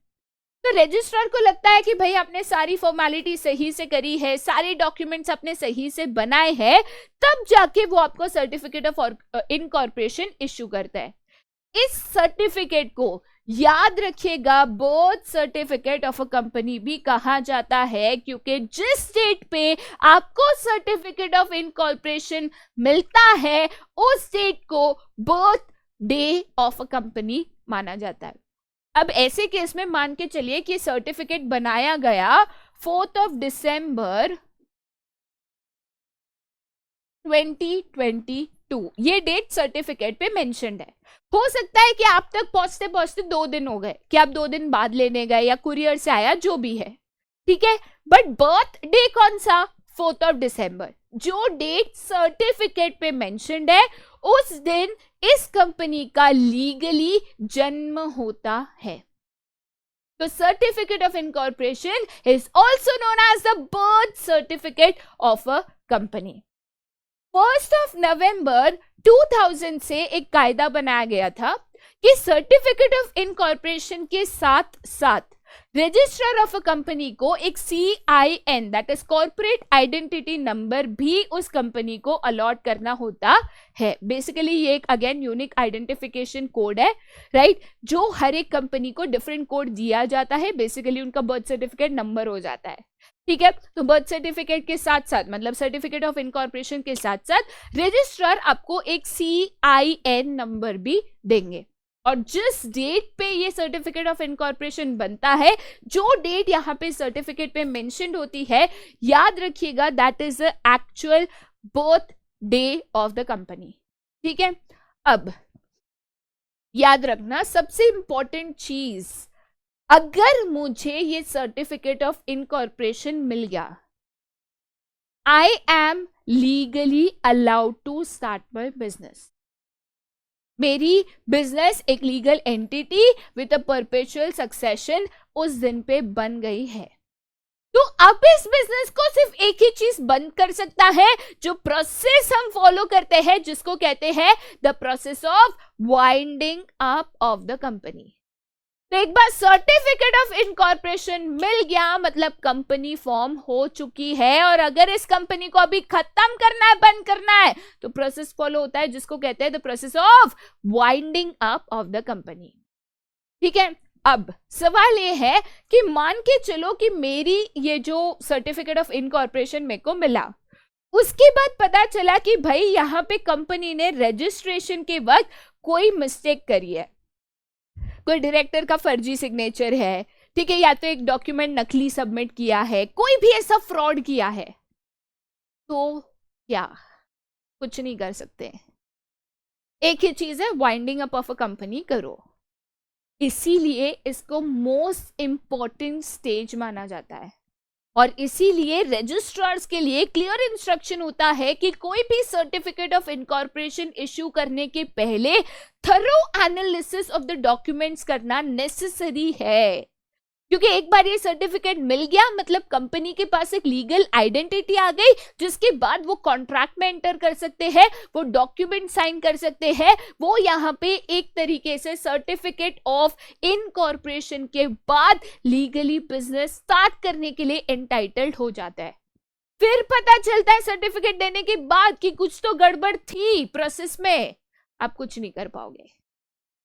Speaker 1: तो रजिस्ट्रार को लगता है कि भाई आपने सारी फॉर्मेलिटी सही से करी है, सारे डॉक्यूमेंट्स आपने सही से बनाए हैं, तब जाके वो आपको सर्टिफिकेट ऑफ इनकॉर्पोरेशन इश्यू करता है। इस सर्टिफिकेट को याद रखिएगा birth certificate of a company भी कहा जाता है, क्योंकि जिस डेट पे आपको सर्टिफिकेट ऑफ इनकॉर्पोरेशन मिलता है उस डेट को birth day of a company माना जाता है। अब ऐसे केस में मान के चलिए कि सर्टिफिकेट बनाया गया 4 दिसंबर 2022, ये डेट सर्टिफिकेट पे मेंशन्ड है। हो सकता है कि आप तक पहुंचते पहुंचते 2 दिन हो गए, कि आप 2 दिन बाद लेने गए या कुरियर से आया, जो भी है, ठीक है, बट बर्थ डे कौन सा? 4 दिसंबर, जो डेट सर्टिफिकेट पे मेंशन्ड है उस दिन इस कंपनी का लीगली जन्म होता है। तो certificate of incorporation is also known as the birth certificate of a company. 1 नवंबर 2000 से एक कायदा बनाया गया था कि सर्टिफिकेट ऑफ इनकॉर्पोरेशन के साथ साथ रजिस्ट्रार ऑफ अ कंपनी को एक CIN that is corporate identity number भी उस कंपनी को अलॉट करना होता है। बेसिकली ये एक अगेन यूनिक आइडेंटिफिकेशन कोड है, राइट, जो हर एक कंपनी को डिफरेंट कोड दिया जाता है, बेसिकली उनका बर्थ सर्टिफिकेट नंबर हो जाता है, ठीक है। तो बर्थ सर्टिफिकेट के साथ साथ, मतलब सर्टिफिकेट ऑफ इनकॉर्पोरेशन के साथ साथ रजिस्ट्रार आपको एक CIN नंबर भी देंगे, और जिस डेट पे ये सर्टिफिकेट ऑफ इनकॉर्पोरेशन बनता है, जो डेट यहाँ पे सर्टिफिकेट पे मेंशन्ड होती है, याद रखिएगा that is the actual birth day of the company, ठीक है। अब याद रखना सबसे इंपॉर्टेंट चीज, अगर मुझे ये सर्टिफिकेट ऑफ इनकॉर्पोरेशन मिल गया, I am legally allowed to start my business. मेरी बिजनेस एक legal entity with a perpetual succession उस दिन पे बन गई है। तो अब इस बिजनेस को सिर्फ एक ही चीज बंद कर सकता है, जो प्रोसेस हम फॉलो करते हैं, जिसको कहते हैं the process of winding up of the company. तो एक बार सर्टिफिकेट ऑफ इनकॉर्पोरेशन मिल गया, मतलब कंपनी फॉर्म हो चुकी है, और अगर इस कंपनी को अभी खत्म करना है, बंद करना है, तो प्रोसेस फॉलो होता है जिसको कहते हैं the process of winding up of the company. ठीक है, अब सवाल ये है कि मान के चलो कि मेरी ये जो सर्टिफिकेट ऑफ इनकॉर्पोरेशन मेरे को मिला, उसके बाद पता चला कि भाई यहाँ पे कंपनी ने रजिस्ट्रेशन के वक्त कोई मिस्टेक करी है, कोई डायरेक्टर का फर्जी सिग्नेचर है, ठीक है, या तो एक डॉक्यूमेंट नकली सबमिट किया है, कोई भी ऐसा फ्रॉड किया है, तो क्या कुछ नहीं कर सकते। एक ही चीज है, winding up of a company करो। इसीलिए इसको मोस्ट इंपॉर्टेंट स्टेज माना जाता है, और इसीलिए रजिस्ट्रार्स के लिए क्लियर इंस्ट्रक्शन होता है कि कोई भी सर्टिफिकेट ऑफ इनकॉर्पोरेशन इश्यू करने के पहले thorough analysis of the documents करना नेसेसरी है। क्योंकि एक बार ये सर्टिफिकेट मिल गया, मतलब कंपनी के पास एक लीगल आइडेंटिटी आ गई, जिसके बाद वो कॉन्ट्रैक्ट में एंटर कर सकते हैं, वो डॉक्यूमेंट साइन कर सकते हैं, वो यहाँ पे एक तरीके से सर्टिफिकेट ऑफ इनकॉर्पोरेशन के बाद लीगली बिजनेस स्टार्ट करने के लिए एंटाइटल्ड हो जाता है। फिर पता चलता है सर्टिफिकेट देने के बाद कि कुछ तो गड़बड़ थी प्रोसेस में, आप कुछ नहीं कर पाओगे।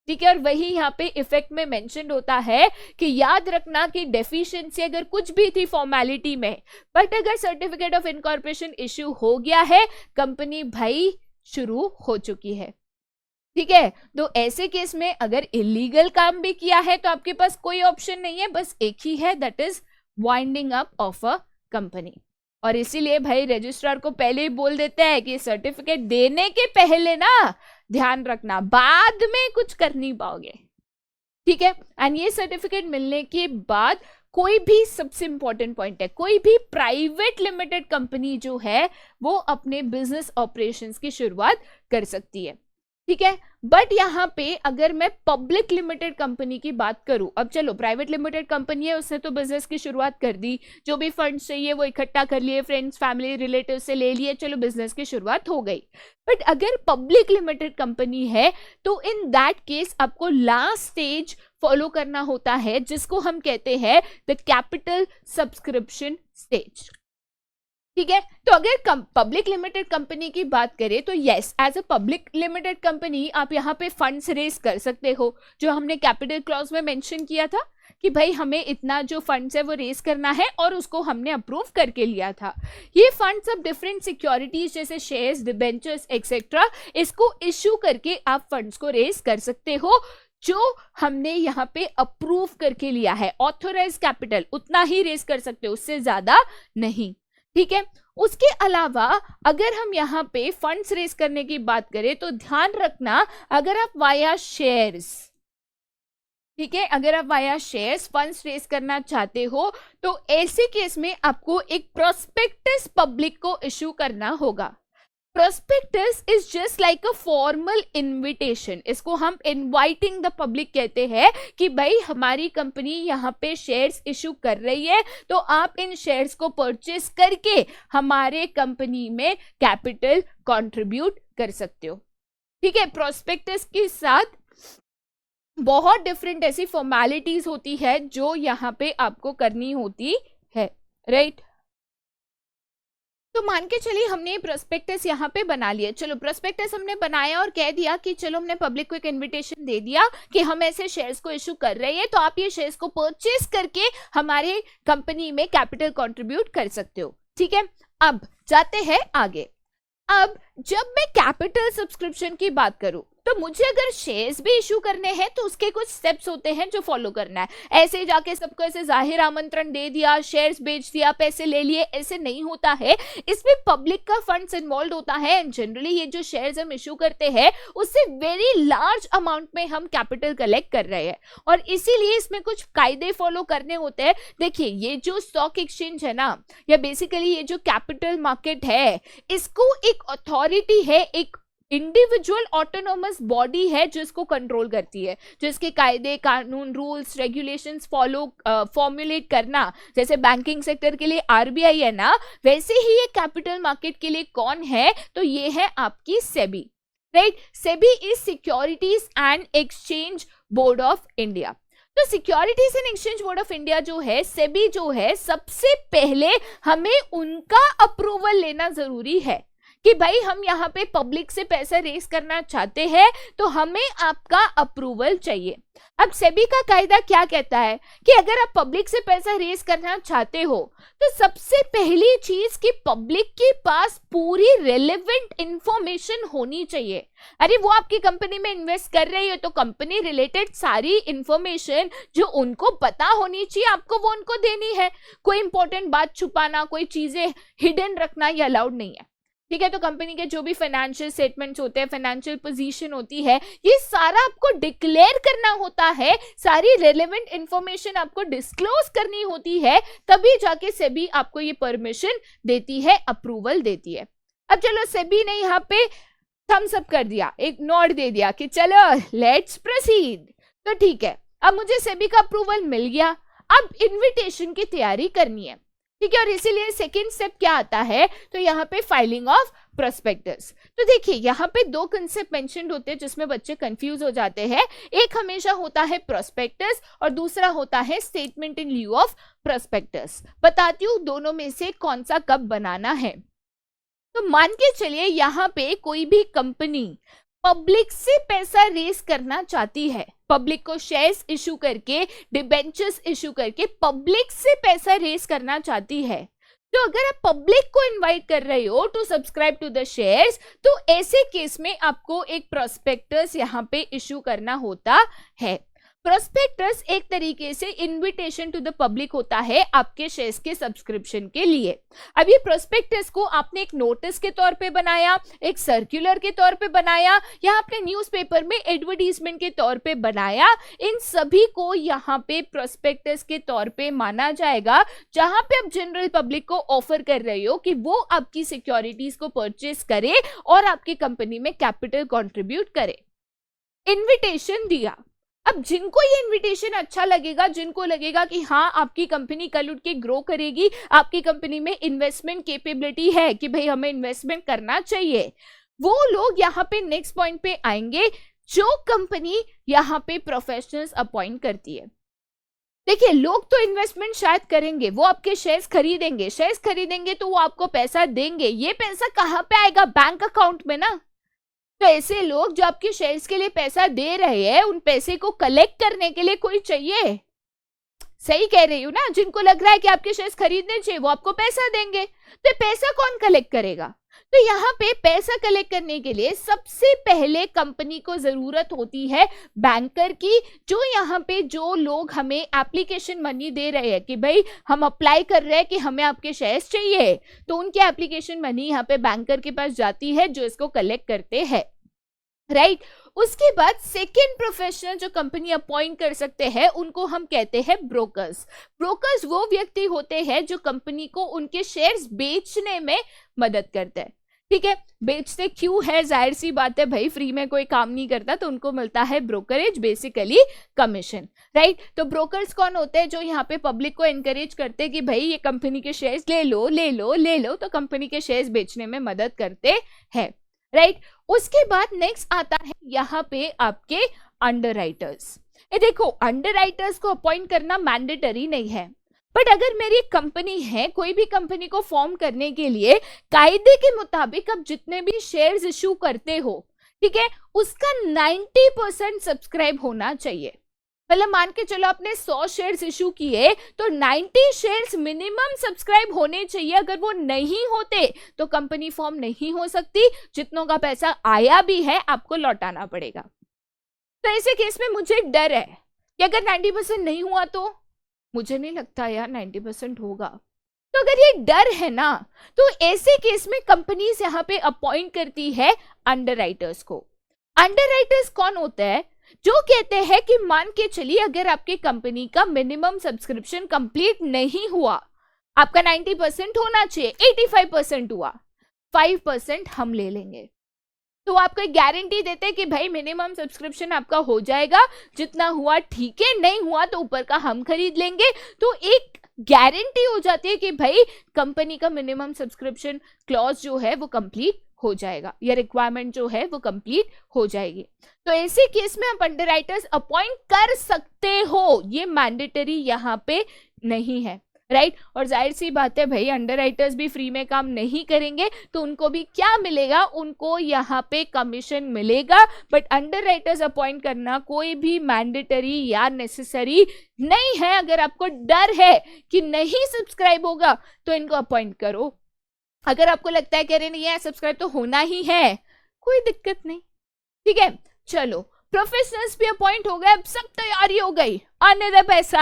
Speaker 1: ठीक है, और वही यहाँ पे इफेक्ट में मेंशन होता है कि याद रखना कि डेफिशिएंसी अगर कुछ भी थी फॉर्मेलिटी में, बट अगर सर्टिफिकेट ऑफ इनकॉर्पोरेशन इश्यू हो गया है, कंपनी भाई शुरू हो चुकी है। ठीक है, तो ऐसे केस में अगर इलीगल काम भी किया है तो आपके पास कोई ऑप्शन नहीं है, बस एक ही है, that is winding up of a company. और इसीलिए भाई रजिस्ट्रार को पहले ही बोल देते हैं कि सर्टिफिकेट देने के पहले ना ध्यान रखना, बाद में कुछ कर नहीं पाओगे। ठीक है, एंड ये सर्टिफिकेट मिलने के बाद कोई भी, सबसे इंपॉर्टेंट पॉइंट है, कोई भी प्राइवेट लिमिटेड कंपनी जो है वो अपने बिजनेस ऑपरेशंस की शुरुआत कर सकती है। ठीक है, बट यहाँ पे अगर मैं पब्लिक लिमिटेड कंपनी की बात करूं, अब चलो प्राइवेट लिमिटेड कंपनी है, उसने तो बिजनेस की शुरुआत कर दी, जो भी फंड्स चाहिए वो इकट्ठा कर लिए, फ्रेंड्स फैमिली रिलेटिव से ले लिए, चलो बिजनेस की शुरुआत हो गई। बट अगर पब्लिक लिमिटेड कंपनी है तो इन दैट केस आपको लास्ट स्टेज फॉलो करना होता है, जिसको हम कहते हैं द कैपिटल सब्सक्रिप्शन स्टेज। ठीक है, तो अगर पब्लिक लिमिटेड कंपनी की बात करें तो yes, as a public limited company आप यहाँ पे फंड्स रेज कर सकते हो, जो हमने कैपिटल क्लॉज में मेंशन किया था कि भाई हमें इतना जो फंड्स है वो रेज करना है, और उसको हमने अप्रूव करके लिया था। ये फंड्स अब डिफरेंट सिक्योरिटीज जैसे शेयर्स, डिबेंचर्स एक्सेट्रा, इसको इश्यू करके आप फंड्स को रेज कर सकते हो, जो हमने यहाँ पे अप्रूव करके लिया है। ऑथोराइज कैपिटल उतना ही रेज कर सकते हो, उससे ज्यादा नहीं। ठीक है, उसके अलावा अगर हम यहाँ पे फंड्स रेज करने की बात करें तो ध्यान रखना, अगर आप वाया शेयर्स, ठीक है, अगर आप वाया शेयर्स फंड्स रेज करना चाहते हो तो ऐसे केस में आपको एक प्रोस्पेक्टस पब्लिक को इश्यू करना होगा। Prospectus is just like a formal invitation, इसको हम इनवाइटिंग द पब्लिक कहते हैं कि भाई हमारी कंपनी यहाँ पे शेयर्स इशू कर रही है, तो आप इन शेयर्स को परचेस करके हमारे कंपनी में कैपिटल कंट्रीब्यूट कर सकते हो। ठीक है, प्रोस्पेक्टस के साथ बहुत डिफरेंट ऐसी फॉर्मेलिटीज होती है जो यहाँ पे आपको करनी होती है, राइट। तो मान के चलिए हमने प्रोस्पेक्टस यहाँ पे बना लिया, चलो प्रोस्पेक्टस हमने बनाया और कह दिया कि चलो हमने पब्लिक को एक इन्विटेशन दे दिया कि हम ऐसे शेयर्स को इशू कर रहे हैं, तो आप ये शेयर्स को परचेस करके हमारे कंपनी में कैपिटल कंट्रीब्यूट कर सकते हो। ठीक है, अब जाते हैं आगे। अब जब मैं कैपिटल सब्सक्रिप्शन की बात करूं तो मुझे अगर शेयर्स भी इशू करने हैं तो उसके कुछ स्टेप्स होते हैं जो फॉलो करना है। ऐसे ही जाके सबको ऐसे जाहिर आमंत्रण दे दिया, शेयर्स बेच दिया, पैसे ले लिए, ऐसे नहीं होता है। इसमें पब्लिक का फंड्स इन्वॉल्व होता है एंड जनरली ये जो शेयर्स हम इशू करते हैं उससे वेरी लार्ज अमाउंट में हम कैपिटल कलेक्ट कर रहे हैं और इसीलिए इसमें कुछ कायदे फॉलो करने होते हैं। देखिए ये जो स्टॉक एक्सचेंज है ना, या बेसिकली ये जो कैपिटल मार्केट है, इसको एक अथॉरिटी है, एक इंडिविजुअल ऑटोनोमस बॉडी है जो इसको कंट्रोल करती है, जो इसके कायदे कानून रूल्स रेगुलेशंस फॉर्मुलेट करना। जैसे बैंकिंग सेक्टर के लिए आरबीआई है ना, वैसे ही ये कैपिटल मार्केट के लिए कौन है, तो ये है आपकी SEBI, right. SEBI is securities and exchange board of India. तो securities and exchange board of India जो है, सेबी जो है, सबसे पहले हमें उनका अप्रूवल लेना जरूरी है कि भाई हम यहाँ पे पब्लिक से पैसा रेस करना चाहते हैं तो हमें आपका अप्रूवल चाहिए। अब सेबी का कायदा क्या कहता है कि अगर आप पब्लिक से पैसा रेस करना चाहते हो तो सबसे पहली चीज कि पब्लिक के पास पूरी रेलेवेंट इंफॉर्मेशन होनी चाहिए। अरे वो आपकी कंपनी में इन्वेस्ट कर रही है तो कंपनी रिलेटेड सारी इंफॉर्मेशन जो उनको पता होनी चाहिए आपको वो उनको देनी है। कोई इंपॉर्टेंट बात छुपाना, कोई चीजें हिडन रखना ये अलाउड नहीं है, ठीक है। तो कंपनी के जो भी फाइनेंशियल स्टेटमेंट्स होते हैं, फाइनेंशियल पोजीशन होती है, ये सारा आपको डिक्लेयर करना होता है, सारी रेलेवेंट इंफॉर्मेशन आपको डिस्क्लोज करनी होती है, तभी जाके सेबी आपको ये परमिशन देती है, अप्रूवल देती है। अब चलो सेबी ने यहाँ पे थम्स अप कर दिया, एक नोट दे दिया कि चलो लेट्स प्रोसीड, तो ठीक है, अब मुझे सेबी का अप्रूवल मिल गया, अब इन्विटेशन की तैयारी करनी है, ठीक है। और इसीलिए सेकेंड स्टेप क्या आता है, तो यहाँ पे फाइलिंग ऑफ प्रोस्पेक्टस। तो देखिए यहाँ पे दो कंसेप्ट मेंशन्ड होते हैं जिसमें बच्चे कंफ्यूज हो जाते हैं। एक हमेशा होता है प्रोस्पेक्टस और दूसरा होता है statement in lieu of prospectus. बताती हूँ दोनों में से कौन सा कब बनाना है। तो मान के चलिए यहाँ पे कोई भी कंपनी पब्लिक से पैसा रेस करना चाहती है, पब्लिक को शेयर्स इशू करके, डिबेंचर्स इशू करके पब्लिक से पैसा रेस करना चाहती है। तो अगर आप पब्लिक को इनवाइट कर रहे हो to subscribe to the shares, तो ऐसे केस में आपको एक प्रोस्पेक्टस यहाँ पे इशू करना होता है। प्रोस्पेक्टस एक तरीके से इनविटेशन टू द पब्लिक होता है आपके शेयर्स के सब्सक्रिप्शन के लिए। अब ये प्रोस्पेक्टस को आपने एक नोटिस के तौर पे बनाया, एक सर्कुलर के तौर पे बनाया, या आपने न्यूज़पेपर में एडवर्टीजमेंट के तौर पे बनाया, इन सभी को यहाँ पे प्रोस्पेक्टस के तौर पे माना जाएगा, जहां पे आप जनरल पब्लिक को ऑफर कर रहे हो कि वो आपकी सिक्योरिटीज को परचेस करे और आपकी कंपनी में कैपिटल कंट्रीब्यूट करे। इन्विटेशन दिया, अब जिनको ये इनविटेशन अच्छा लगेगा, जिनको लगेगा कि हाँ आपकी कंपनी कल उठ के ग्रो करेगी, आपकी कंपनी में इन्वेस्टमेंट कैपेबिलिटी है कि भाई हमें इन्वेस्टमेंट करना चाहिए, वो लोग यहाँ पे नेक्स्ट पॉइंट पे आएंगे, जो कंपनी यहाँ पे प्रोफेशनल्स अपॉइंट करती है। देखिए लोग तो इन्वेस्टमेंट शायद करेंगे, वो आपके शेयर्स खरीदेंगे तो वो आपको पैसा देंगे। ये पैसा कहाँ पे आएगा? बैंक अकाउंट में ना। तो ऐसे लोग जो आपके शेयर्स के लिए पैसा दे रहे हैं, उन पैसे को कलेक्ट करने के लिए कोई चाहिए। सही कह रही हूँ ना? जिनको लग रहा है कि आपके शेयर्स खरीदने चाहिए वो आपको पैसा देंगे, तो पैसा कौन कलेक्ट करेगा? तो यहाँ पे पैसा कलेक्ट करने के लिए सबसे पहले कंपनी को जरूरत होती है बैंकर की, जो यहाँ पे जो लोग हमें एप्लीकेशन मनी दे रहे हैं कि भाई हम अप्लाई कर रहे हैं कि हमें आपके शेयर्स चाहिए, तो उनकी एप्लीकेशन मनी यहाँ पे बैंकर के पास जाती है जो इसको कलेक्ट करते हैं, राइट। उसके बाद सेकेंड प्रोफेशनल जो कंपनी अपॉइंट कर सकते हैं उनको हम कहते हैं ब्रोकर्स। ब्रोकर्स वो व्यक्ति होते हैं जो कंपनी को उनके शेयर्स बेचने में मदद करते हैं, ठीक है। बेचते क्यों है? जाहिर सी बात है भाई, फ्री में कोई काम नहीं करता तो उनको मिलता है ब्रोकरेज, बेसिकली कमीशन, राइट। तो ब्रोकर्स कौन होते हैं? जो यहाँ पे पब्लिक को एनकरेज करते हैं कि भाई ये कंपनी के शेयर्स ले लो, तो कंपनी के शेयर्स बेचने में मदद करते हैं, राइट। उसके बाद नेक्स्ट आता है यहाँ पे आपके अंडरराइटर्स। ये देखो अंडरराइटर्स को अपॉइंट करना मैंडेटरी नहीं है, बट अगर मेरी कंपनी है, कोई भी कंपनी को फॉर्म करने के लिए कायदे के मुताबिक आप जितने भी शेयर्स इशू करते हो, ठीक है, उसका 90% सब्सक्राइब होना चाहिए। मतलब मान के चलो आपने 100 शेयर्स इशू किए तो 90 शेयर्स मिनिमम सब्सक्राइब होने चाहिए। अगर वो नहीं होते तो कंपनी फॉर्म नहीं हो सकती, जितनों का पैसा आया भी है आपको लौटाना पड़ेगा। तो ऐसे केस में मुझे डर है कि अगर 90% नहीं हुआ तो मुझे नहीं लगता यार 90% होगा। तो अगर ये डर है ना, तो ऐसे केस में कंपनीज यहाँ पे अपॉइंट करती है अंडरराइटर्स को। अंडरराइटर्स कौन होता है? जो कहते हैं कि मान के चलिए अगर आपके कंपनी का मिनिमम सब्सक्रिप्शन कंप्लीट नहीं हुआ, आपका 90% होना चाहिए, 85% हुआ, 5% हम ले लेंगे। तो आपको एक गारंटी देते हैं कि भाई मिनिमम सब्सक्रिप्शन आपका हो जाएगा, जितना हुआ ठीक है, नहीं हुआ तो ऊपर का हम खरीद लेंगे। तो एक गारंटी हो जाती है कि भाई कंपनी का मिनिमम सब्सक्रिप्शन क्लॉज जो है वो कंप्लीट हो जाएगा, या रिक्वायरमेंट जो है वो कंप्लीट हो जाएगी। तो ऐसे केस में आप अंडरराइटर्स अपॉइंट कर सकते हो, ये मैंडेटरी यहाँ पे नहीं है, राइट। और जाहिर सी बात है भाई अंडरराइटर्स भी फ्री में काम नहीं करेंगे, तो उनको भी क्या मिलेगा, उनको यहाँ पे कमीशन मिलेगा। बट अंडरराइटर्स अपॉइंट करना कोई भी मैंडेटरी या नेसेसरी नहीं है। अगर आपको डर है कि नहीं सब्सक्राइब होगा तो इनको अपॉइंट करो। अगर आपको लगता है कह रहे नहीं है सब्सक्राइब तो होना ही है, कोई दिक्कत नहीं, ठीक है। चलो प्रोफेशनल्स भी अपॉइंट हो गए, अब सब तैयारी हो गई, आने दे पैसा,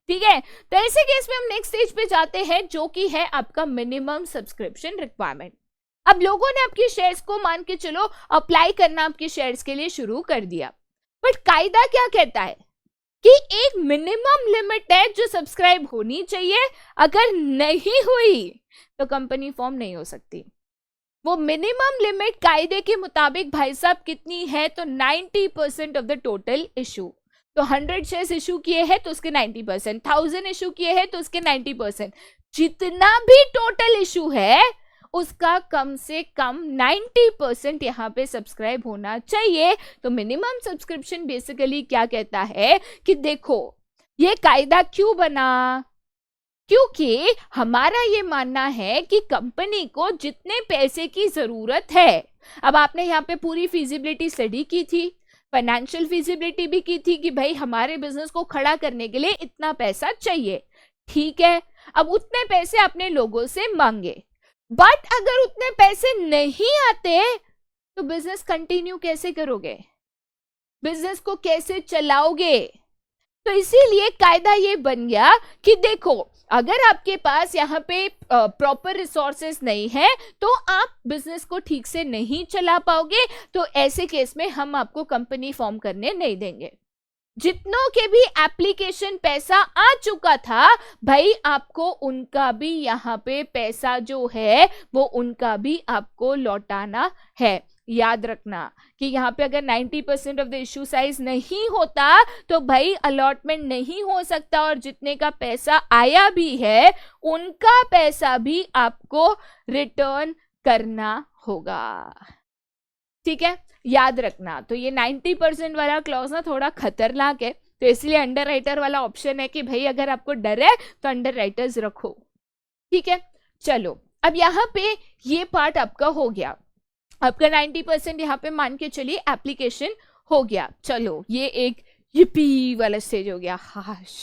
Speaker 1: ठीक है। तो ऐसे केस में हम नेक्स्ट स्टेज पे जाते हैं, जो कि है आपका मिनिमम सब्सक्रिप्शन रिक्वायरमेंट। अब लोगों ने आपके शेयर्स को मान के चलो अप्लाई करना आपके शेयर्स के लिए शुरू कर दिया, बट कायदा क्या कहता है कि एक मिनिमम लिमिट है जो सब्सक्राइब होनी चाहिए, अगर नहीं हुई तो कंपनी फॉर्म नहीं हो सकती। वो मिनिमम लिमिट कायदे के मुताबिक भाई साहब कितनी है, तो 90% ऑफ द टोटल इशू। तो 100 शेयर्स इशू किए हैं तो उसके 90%, 1000 इशू किए हैं तो उसके 90%, जितना भी टोटल इशू है उसका कम से कम 90% यहाँ पे सब्सक्राइब होना चाहिए। तो मिनिमम सब्सक्रिप्शन बेसिकली क्या कहता है कि देखो ये कायदा क्यों बना, क्योंकि हमारा ये मानना है कि कंपनी को जितने पैसे की जरूरत है, अब आपने यहाँ पे पूरी फिजिबिलिटी स्टडी की थी, फाइनेंशियल फिजिबिलिटी भी की थी कि भाई हमारे बिजनेस को खड़ा करने के लिए इतना पैसा चाहिए, ठीक है। अब उतने पैसे आपने लोगों से मांगे, बट अगर उतने पैसे नहीं आते तो बिजनेस कंटिन्यू कैसे करोगे, बिजनेस को कैसे चलाओगे। तो इसीलिए कायदा ये बन गया कि देखो अगर आपके पास यहाँ पे प्रॉपर रिसोर्सेस नहीं है तो आप बिजनेस को ठीक से नहीं चला पाओगे, तो ऐसे केस में हम आपको कंपनी फॉर्म करने नहीं देंगे। जितनों के भी एप्लीकेशन पैसा आ चुका था भाई, आपको उनका भी यहाँ पे पैसा जो है वो उनका भी आपको लौटाना है। याद रखना कि यहाँ पे अगर 90% ऑफ द इशू साइज नहीं होता तो भाई अलॉटमेंट नहीं हो सकता, और जितने का पैसा आया भी है उनका पैसा भी आपको रिटर्न करना होगा, ठीक है। याद रखना, तो ये 90% वाला क्लॉज ना थोड़ा खतरनाक है, तो इसलिए अंडरराइटर वाला ऑप्शन है कि भाई अगर आपको डर है तो अंडरराइटर्स रखो, ठीक है। चलो अब यहाँ पे ये पार्ट आपका हो गया, आपका 90% यहाँ पे मान के चलिए एप्लीकेशन हो गया। चलो ये एक yippee वाला स्टेज हो गया, हाश,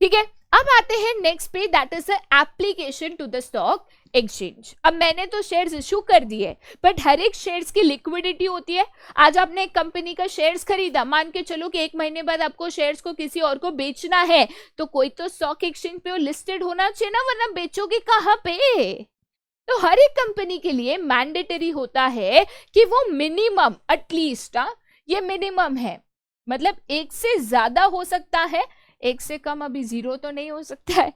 Speaker 1: ठीक है। अब आते हैं नेक्स्ट पे, that is application to the stock exchange. अब मैंने तो शेयर्स इशू कर दिए, बट हर एक शेयर्स की लिक्विडिटी होती है। आज आपने एक कंपनी का शेयर्स खरीदा, मान के चलो कि 1 महीने बाद आपको शेयर्स को किसी और को बेचना है, तो कोई तो स्टॉक एक्सचेंज पे वो लिस्टेड होना चाहिए ना, वरना बेचोगे कहाँ पे। तो हर एक कंपनी के लिए मैंडेटरी होता है कि वो मिनिमम एटलीस्ट, ये मिनिमम है, मतलब 1 से ज्यादा हो सकता है, 1 से कम अभी 0 तो नहीं हो सकता है,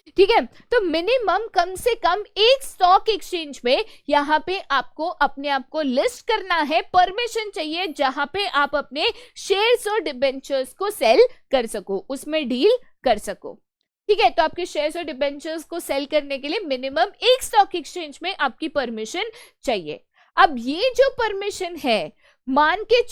Speaker 1: ठीक है। तो मिनिमम कम से कम एक स्टॉक एक्सचेंज में यहाँ पे आपको अपने आप को लिस्ट करना है, परमिशन चाहिए जहां पे आप अपने शेयर्स और डिबेंचर्स को सेल कर सको, उसमें डील कर सको, ठीक है। तो आपके शेयर्स और डिबेंचर्स को सेल करने के लिए मिनिमम एक स्टॉक एक्सचेंज में आपकी परमिशन चाहिए। अब ये जो परमिशन है, मान के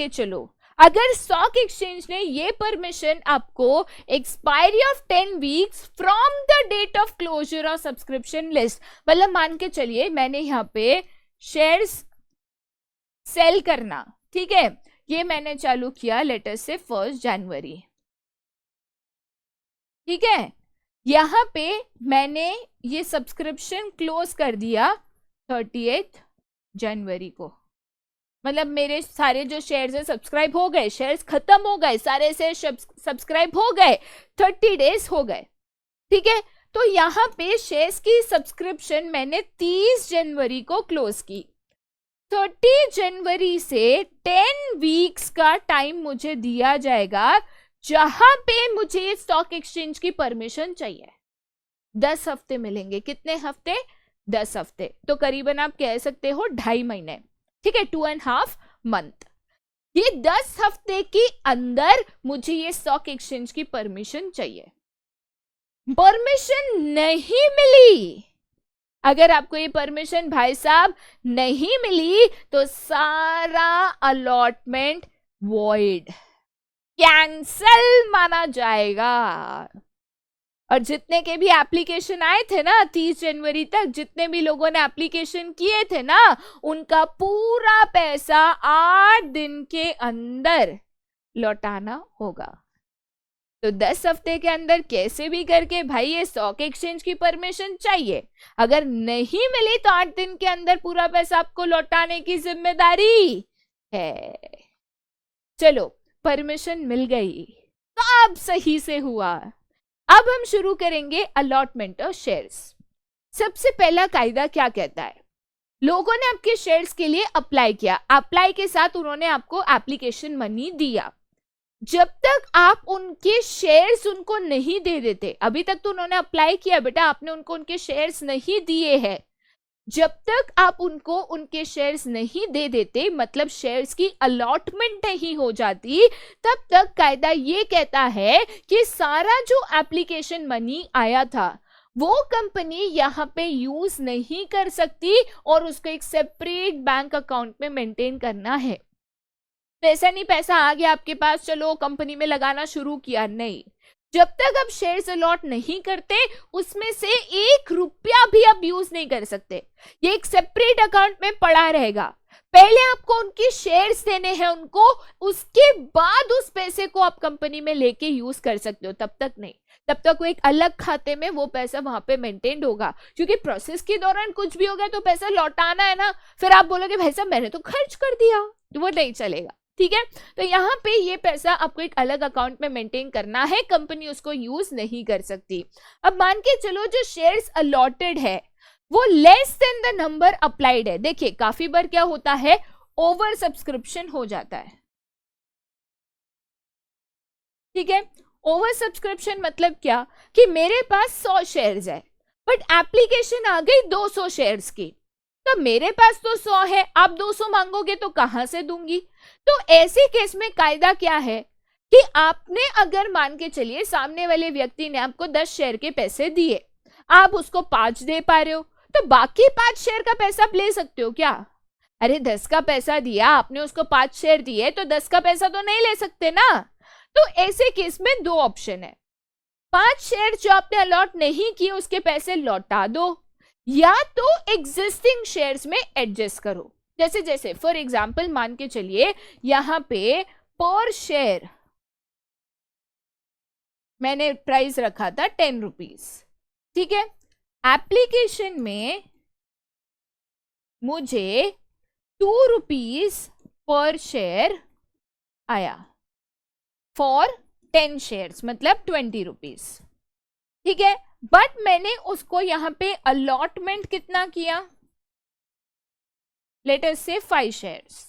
Speaker 1: चलो अगर स्टॉक एक्सचेंज ने ये परमिशन आपको expiry of 10 weeks from the date of closure of subscription list, मतलब मान के चलिए मैंने यहाँ पे शेयर्स सेल करना, ठीक है, ये मैंने चालू किया लेटर से 1 जनवरी, ठीक है। यहाँ पे मैंने ये सब्सक्रिप्शन क्लोज कर दिया 30 जनवरी को, मतलब मेरे सारे जो शेयर्स है सब्सक्राइब हो गए, शेयर्स खत्म हो गए, सारे से सब्सक्राइब हो गए, 30 डेज हो गए, ठीक है। तो यहाँ पे शेयर्स की सब्सक्रिप्शन मैंने 30 जनवरी को क्लोज की। 30 जनवरी से 10 वीक्स का टाइम मुझे दिया जाएगा, जहां पे मुझे स्टॉक एक्सचेंज की परमिशन चाहिए। 10 हफ्ते मिलेंगे। कितने हफ्ते? 10 हफ्ते। तो करीबन आप कह सकते हो 2.5 महीने, ठीक है, 2.5 मंथ। ये 10 हफ्ते के अंदर मुझे ये स्टॉक एक्सचेंज की परमिशन चाहिए। परमिशन नहीं मिली, अगर आपको ये परमिशन भाई साहब नहीं मिली तो सारा अलॉटमेंट वॉइड, कैंसल माना जाएगा। और जितने के भी एप्लीकेशन आए थे ना 30 जनवरी तक, जितने भी लोगों ने एप्लीकेशन किए थे ना, उनका पूरा पैसा 8 दिन के अंदर लौटाना होगा। तो 10 हफ्ते के अंदर कैसे भी करके भाई ये स्टॉक एक्सचेंज की परमिशन चाहिए। अगर नहीं मिली तो 8 दिन के अंदर पूरा पैसा आपको लौटाने की जिम्मेदारी है। चलो, परमिशन मिल गई, तो अब सही से हुआ। अब हम शुरू करेंगे अलॉटमेंट ऑफ शेयर्स। सबसे पहला कायदा क्या कहता है? लोगों ने आपके शेयर्स के लिए अप्लाई किया, अप्लाई के साथ उन्होंने आपको एप्लीकेशन मनी दिया। जब तक आप उनके शेयर्स उनको नहीं दे देते, अभी तक तो उन्होंने अप्लाई किया बेटा, आपने उनको उनके शेयर्स नहीं दिए हैं, जब तक आप उनको उनके शेयर्स नहीं दे देते, मतलब शेयर्स की अलॉटमेंट नहीं हो जाती, तब तक कायदा ये कहता है कि सारा जो एप्लीकेशन मनी आया था वो कंपनी यहाँ पे यूज नहीं कर सकती और उसको एक सेपरेट बैंक अकाउंट में मेंटेन करना है। पैसा नहीं, पैसा आ गया आपके पास, चलो कंपनी में लगाना शुरू किया, नहीं। जब तक आप शेयर्स अलॉट नहीं करते उसमें से 1 रुपया भी आप यूज नहीं कर सकते, ये एक सेपरेट अकाउंट में पड़ा रहेगा। पहले आपको उनके शेयर्स देने हैं उनको, उसके बाद उस पैसे को आप कंपनी में लेके यूज कर सकते हो, तब तक नहीं। तब तक वो एक अलग खाते में वो पैसा वहां पे मेंटेन्ड होगा, क्योंकि प्रोसेस के दौरान कुछ भी हो गया तो पैसा लौटाना है ना। फिर आप बोलोगे भाई साहब मैंने तो खर्च कर दिया, तो वो नहीं चलेगा, ठीक है। तो यहाँ पे ये पैसा आपको एक अलग अकाउंट में मेंटेन करना है, कंपनी उसको यूज नहीं कर सकती। अब मान के चलो जो शेयर्स अलॉटेड है वो less than the number applied है। देखिए काफी बार क्या होता है, ओवर सब्सक्रिप्शन हो जाता है, ठीक है। ओवर सब्सक्रिप्शन मतलब क्या कि मेरे पास 100 शेयर्स है बट एप्लीकेशन आ गई 200 शेयर्स की, तो मेरे पास तो 100 है, आप 200 मांगोगे तो कहां से दूंगी। तो ऐसे केस में कायदा क्या है कि आपने अगर मान के चलिए सामने वाले व्यक्ति ने आपको 10 शेयर के पैसे दिए, आप उसको 5 दे पा रहे हो, तो बाकी 5 शेयर का पैसा आप ले सकते हो क्या? अरे 10 का पैसा दिया आपने, उसको 5 शेयर दिए, तो 10 का पैसा तो नहीं ले सकते ना। तो ऐसे केस में 2 ऑप्शन है, 5 शेयर जो आपने अलॉट नहीं किए उसके पैसे लौटा दो, या तो एग्जिस्टिंग शेयर्स में एडजस्ट करो। जैसे जैसे फॉर एग्जांपल मान के चलिए यहां पे पर शेयर मैंने प्राइस रखा था 10 रुपीज, ठीक है। एप्लीकेशन में मुझे 2 रुपीज पर शेयर आया फॉर 10 शेयर्स, मतलब 20 रुपीज, ठीक है। बट मैंने उसको यहां पे अलॉटमेंट कितना किया, लेट अस से 5 शेयर्स,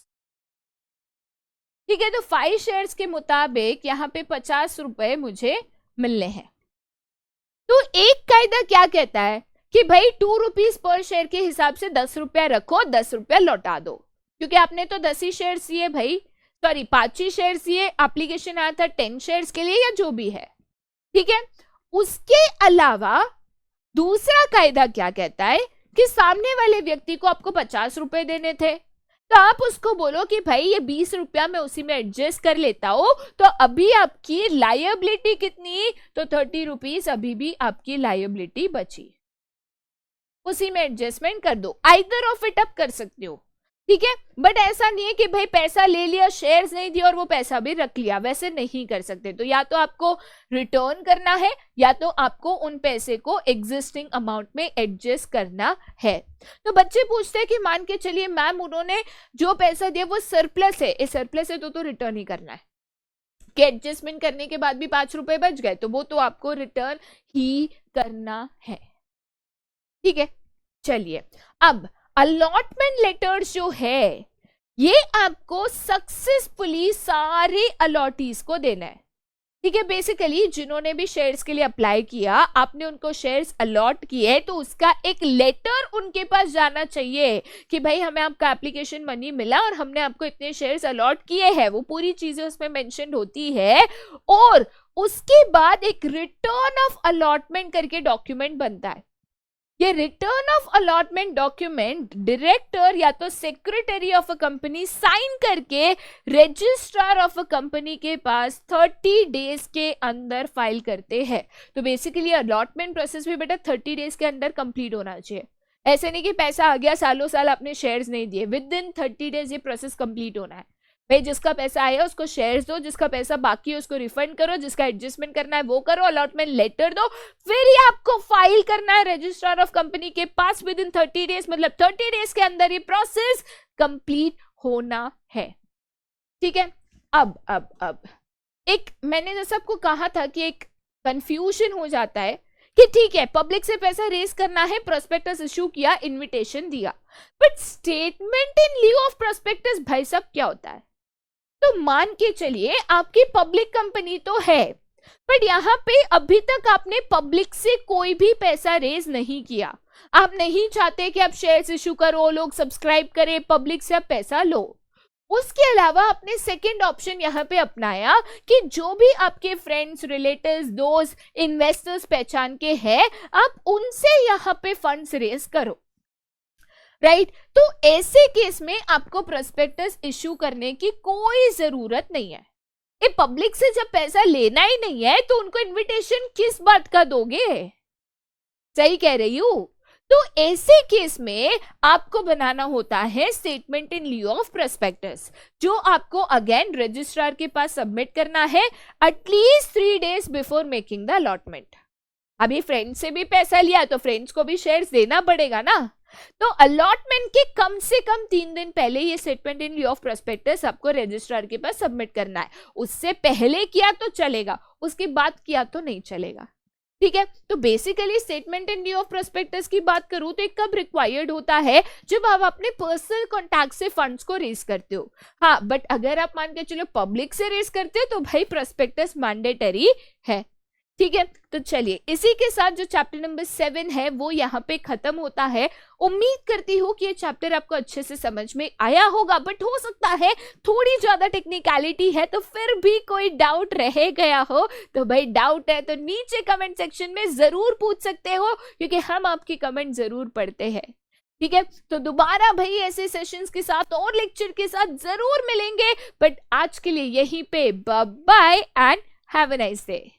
Speaker 1: ठीक है। तो 5 शेयर्स के मुताबिक यहां पे 50 रुपए मुझे मिलने हैं। तो एक कायदा क्या कहता है कि भाई 2 रुपीज पर शेयर के हिसाब से 10 रुपया रखो, 10 रुपया लौटा दो, क्योंकि आपने तो 10 ही शेयर्स दिए भाई, सॉरी 5 ही शेयर्स दिए, एप्लीकेशन आया था 10 शेयर्स के लिए या जो भी है, ठीक है। उसके अलावा दूसरा कायदा क्या कहता है कि सामने वाले व्यक्ति को आपको 50 रुपए देने थे, तो आप उसको बोलो कि भाई ये 20 रुपया मैं उसी में एडजस्ट कर लेता हूं, तो अभी आपकी लायबिलिटी कितनी, तो 30 रुपीज अभी भी आपकी लायबिलिटी बची, उसी में एडजस्टमेंट कर दो। आइदर ऑफ इट आप कर सकते हो, ठीक है। बट ऐसा नहीं है कि भाई पैसा ले लिया, शेयर्स नहीं दिए और वो पैसा भी रख लिया, वैसे नहीं कर सकते। तो या तो आपको रिटर्न करना है या तो आपको उन पैसे को एग्जिस्टिंग अमाउंट में एडजस्ट करना है। तो बच्चे पूछते हैं कि मान के चलिए मैम उन्होंने जो पैसा दिया वो सरप्लस है, सरप्लस है तो रिटर्न ही करना है, कि एडजस्टमेंट करने के बाद भी 5 रुपए बच गए तो वो तो आपको रिटर्न ही करना है। ठीक है, चलिए अब अलॉटमेंट लेटर्स जो है ये आपको सक्सेसफुली सारे अलॉटीज को देना है। ठीक है, बेसिकली जिन्होंने भी शेयर्स के लिए अप्लाई किया, आपने उनको शेयर्स अलॉट किए तो उसका एक लेटर उनके पास जाना चाहिए कि भाई हमें आपका एप्लीकेशन मनी मिला और हमने आपको इतने शेयर्स अलॉट किए हैं, वो पूरी चीजें उसमें मेंशन होती है। और उसके बाद एक रिटर्न ऑफ अलॉटमेंट करके डॉक्यूमेंट बनता है। ये return of allotment document director या तो secretary of a company sign करके रजिस्ट्रार ऑफ अ कंपनी के पास 30 डेज के अंदर फाइल करते हैं। तो बेसिकली अलॉटमेंट प्रोसेस भी बेटा 30 डेज के अंदर कंप्लीट होना चाहिए। ऐसे नहीं कि पैसा आ गया सालों साल आपने शेयर्स नहीं दिए, विद इन 30 डेज ये प्रोसेस कंप्लीट होना है। भाई जिसका पैसा आया उसको शेयर्स दो, जिसका पैसा बाकी है उसको रिफंड करो, जिसका एडजस्टमेंट करना है वो करो, अलॉटमेंट लेटर दो, फिर ये आपको फाइल करना है रजिस्ट्रार ऑफ कंपनी के पास विद इन 30 डेज, मतलब 30 डेज के अंदर ये प्रोसेस कंप्लीट होना है। ठीक है, अब एक मैंने जैसे आपको कहा था कि एक कंफ्यूजन हो जाता है कि ठीक है पब्लिक से पैसा रेज करना है, प्रोस्पेक्टस इशू किया, इन्विटेशन दिया, but statement in lieu of prospectus भाई साहब क्या होता है? तो मान के चलिए आपकी पब्लिक कंपनी तो है, बट यहाँ पे अभी तक आपने पब्लिक से कोई भी पैसा रेज नहीं किया। आप नहीं चाहते कि आप शेयर्स इशू करो, लोग सब्सक्राइब करें, पब्लिक से आप पैसा लो। उसके अलावा आपने सेकंड ऑप्शन यहाँ पे अपनाया कि जो भी आपके फ्रेंड्स, रिलेटिव्स, दोस्त, इन्वेस्टर्स पहचान के हैं, आप उनसे यहाँ पे फंड्स रेज करो। राइट, तो ऐसे केस में आपको प्रोस्पेक्टस इशू करने की कोई जरूरत नहीं है। ये पब्लिक से जब पैसा लेना ही नहीं है तो उनको इनविटेशन किस बात का दोगे? सही कह रही हूं। तो ऐसे केस में आपको बनाना होता है statement in lieu of prospectus, जो आपको अगेन रजिस्ट्रार के पास सबमिट करना है at least 3 days before making the allotment. अभी फ्रेंड्स से भी पैसा लिया तो फ्रेंड्स को भी शेयर्स देना पड़ेगा ना, तो अलॉटमेंट के कम से कम 3 दिन पहले ये statement in lieu of prospectus आपको रजिस्ट्रार के पास सबमिट करना है। उससे पहले किया तो चलेगा, उसके बाद किया तो नहीं चलेगा। ठीक है, तो basically statement in lieu of prospectus की बात करूं तो कब रिक्वायर्ड होता है? जब आप अपने पर्सनल कॉन्टैक्ट से फंड्स को रेज करते हो। हाँ, बट अगर आप मान के चलो पब्लिक से रेज करते हो तो भाई प्रोस्पेक्टस मैंडेटरी है। ठीक है, तो चलिए इसी के साथ जो चैप्टर नंबर 7 है वो यहाँ पे खत्म होता है। उम्मीद करती हूँ कि ये चैप्टर आपको अच्छे से समझ में आया होगा, बट हो सकता है थोड़ी ज्यादा टेक्निकलिटी है तो फिर भी कोई डाउट रह गया हो तो भाई डाउट है तो नीचे कमेंट सेक्शन में जरूर पूछ सकते हो, क्योंकि हम आपकी कमेंट जरूर पढ़ते हैं। ठीक है, तो दोबारा भाई ऐसे सेशंस के साथ और लेक्चर के साथ जरूर मिलेंगे, बट आज के लिए यहीं पे bye bye and have a nice day.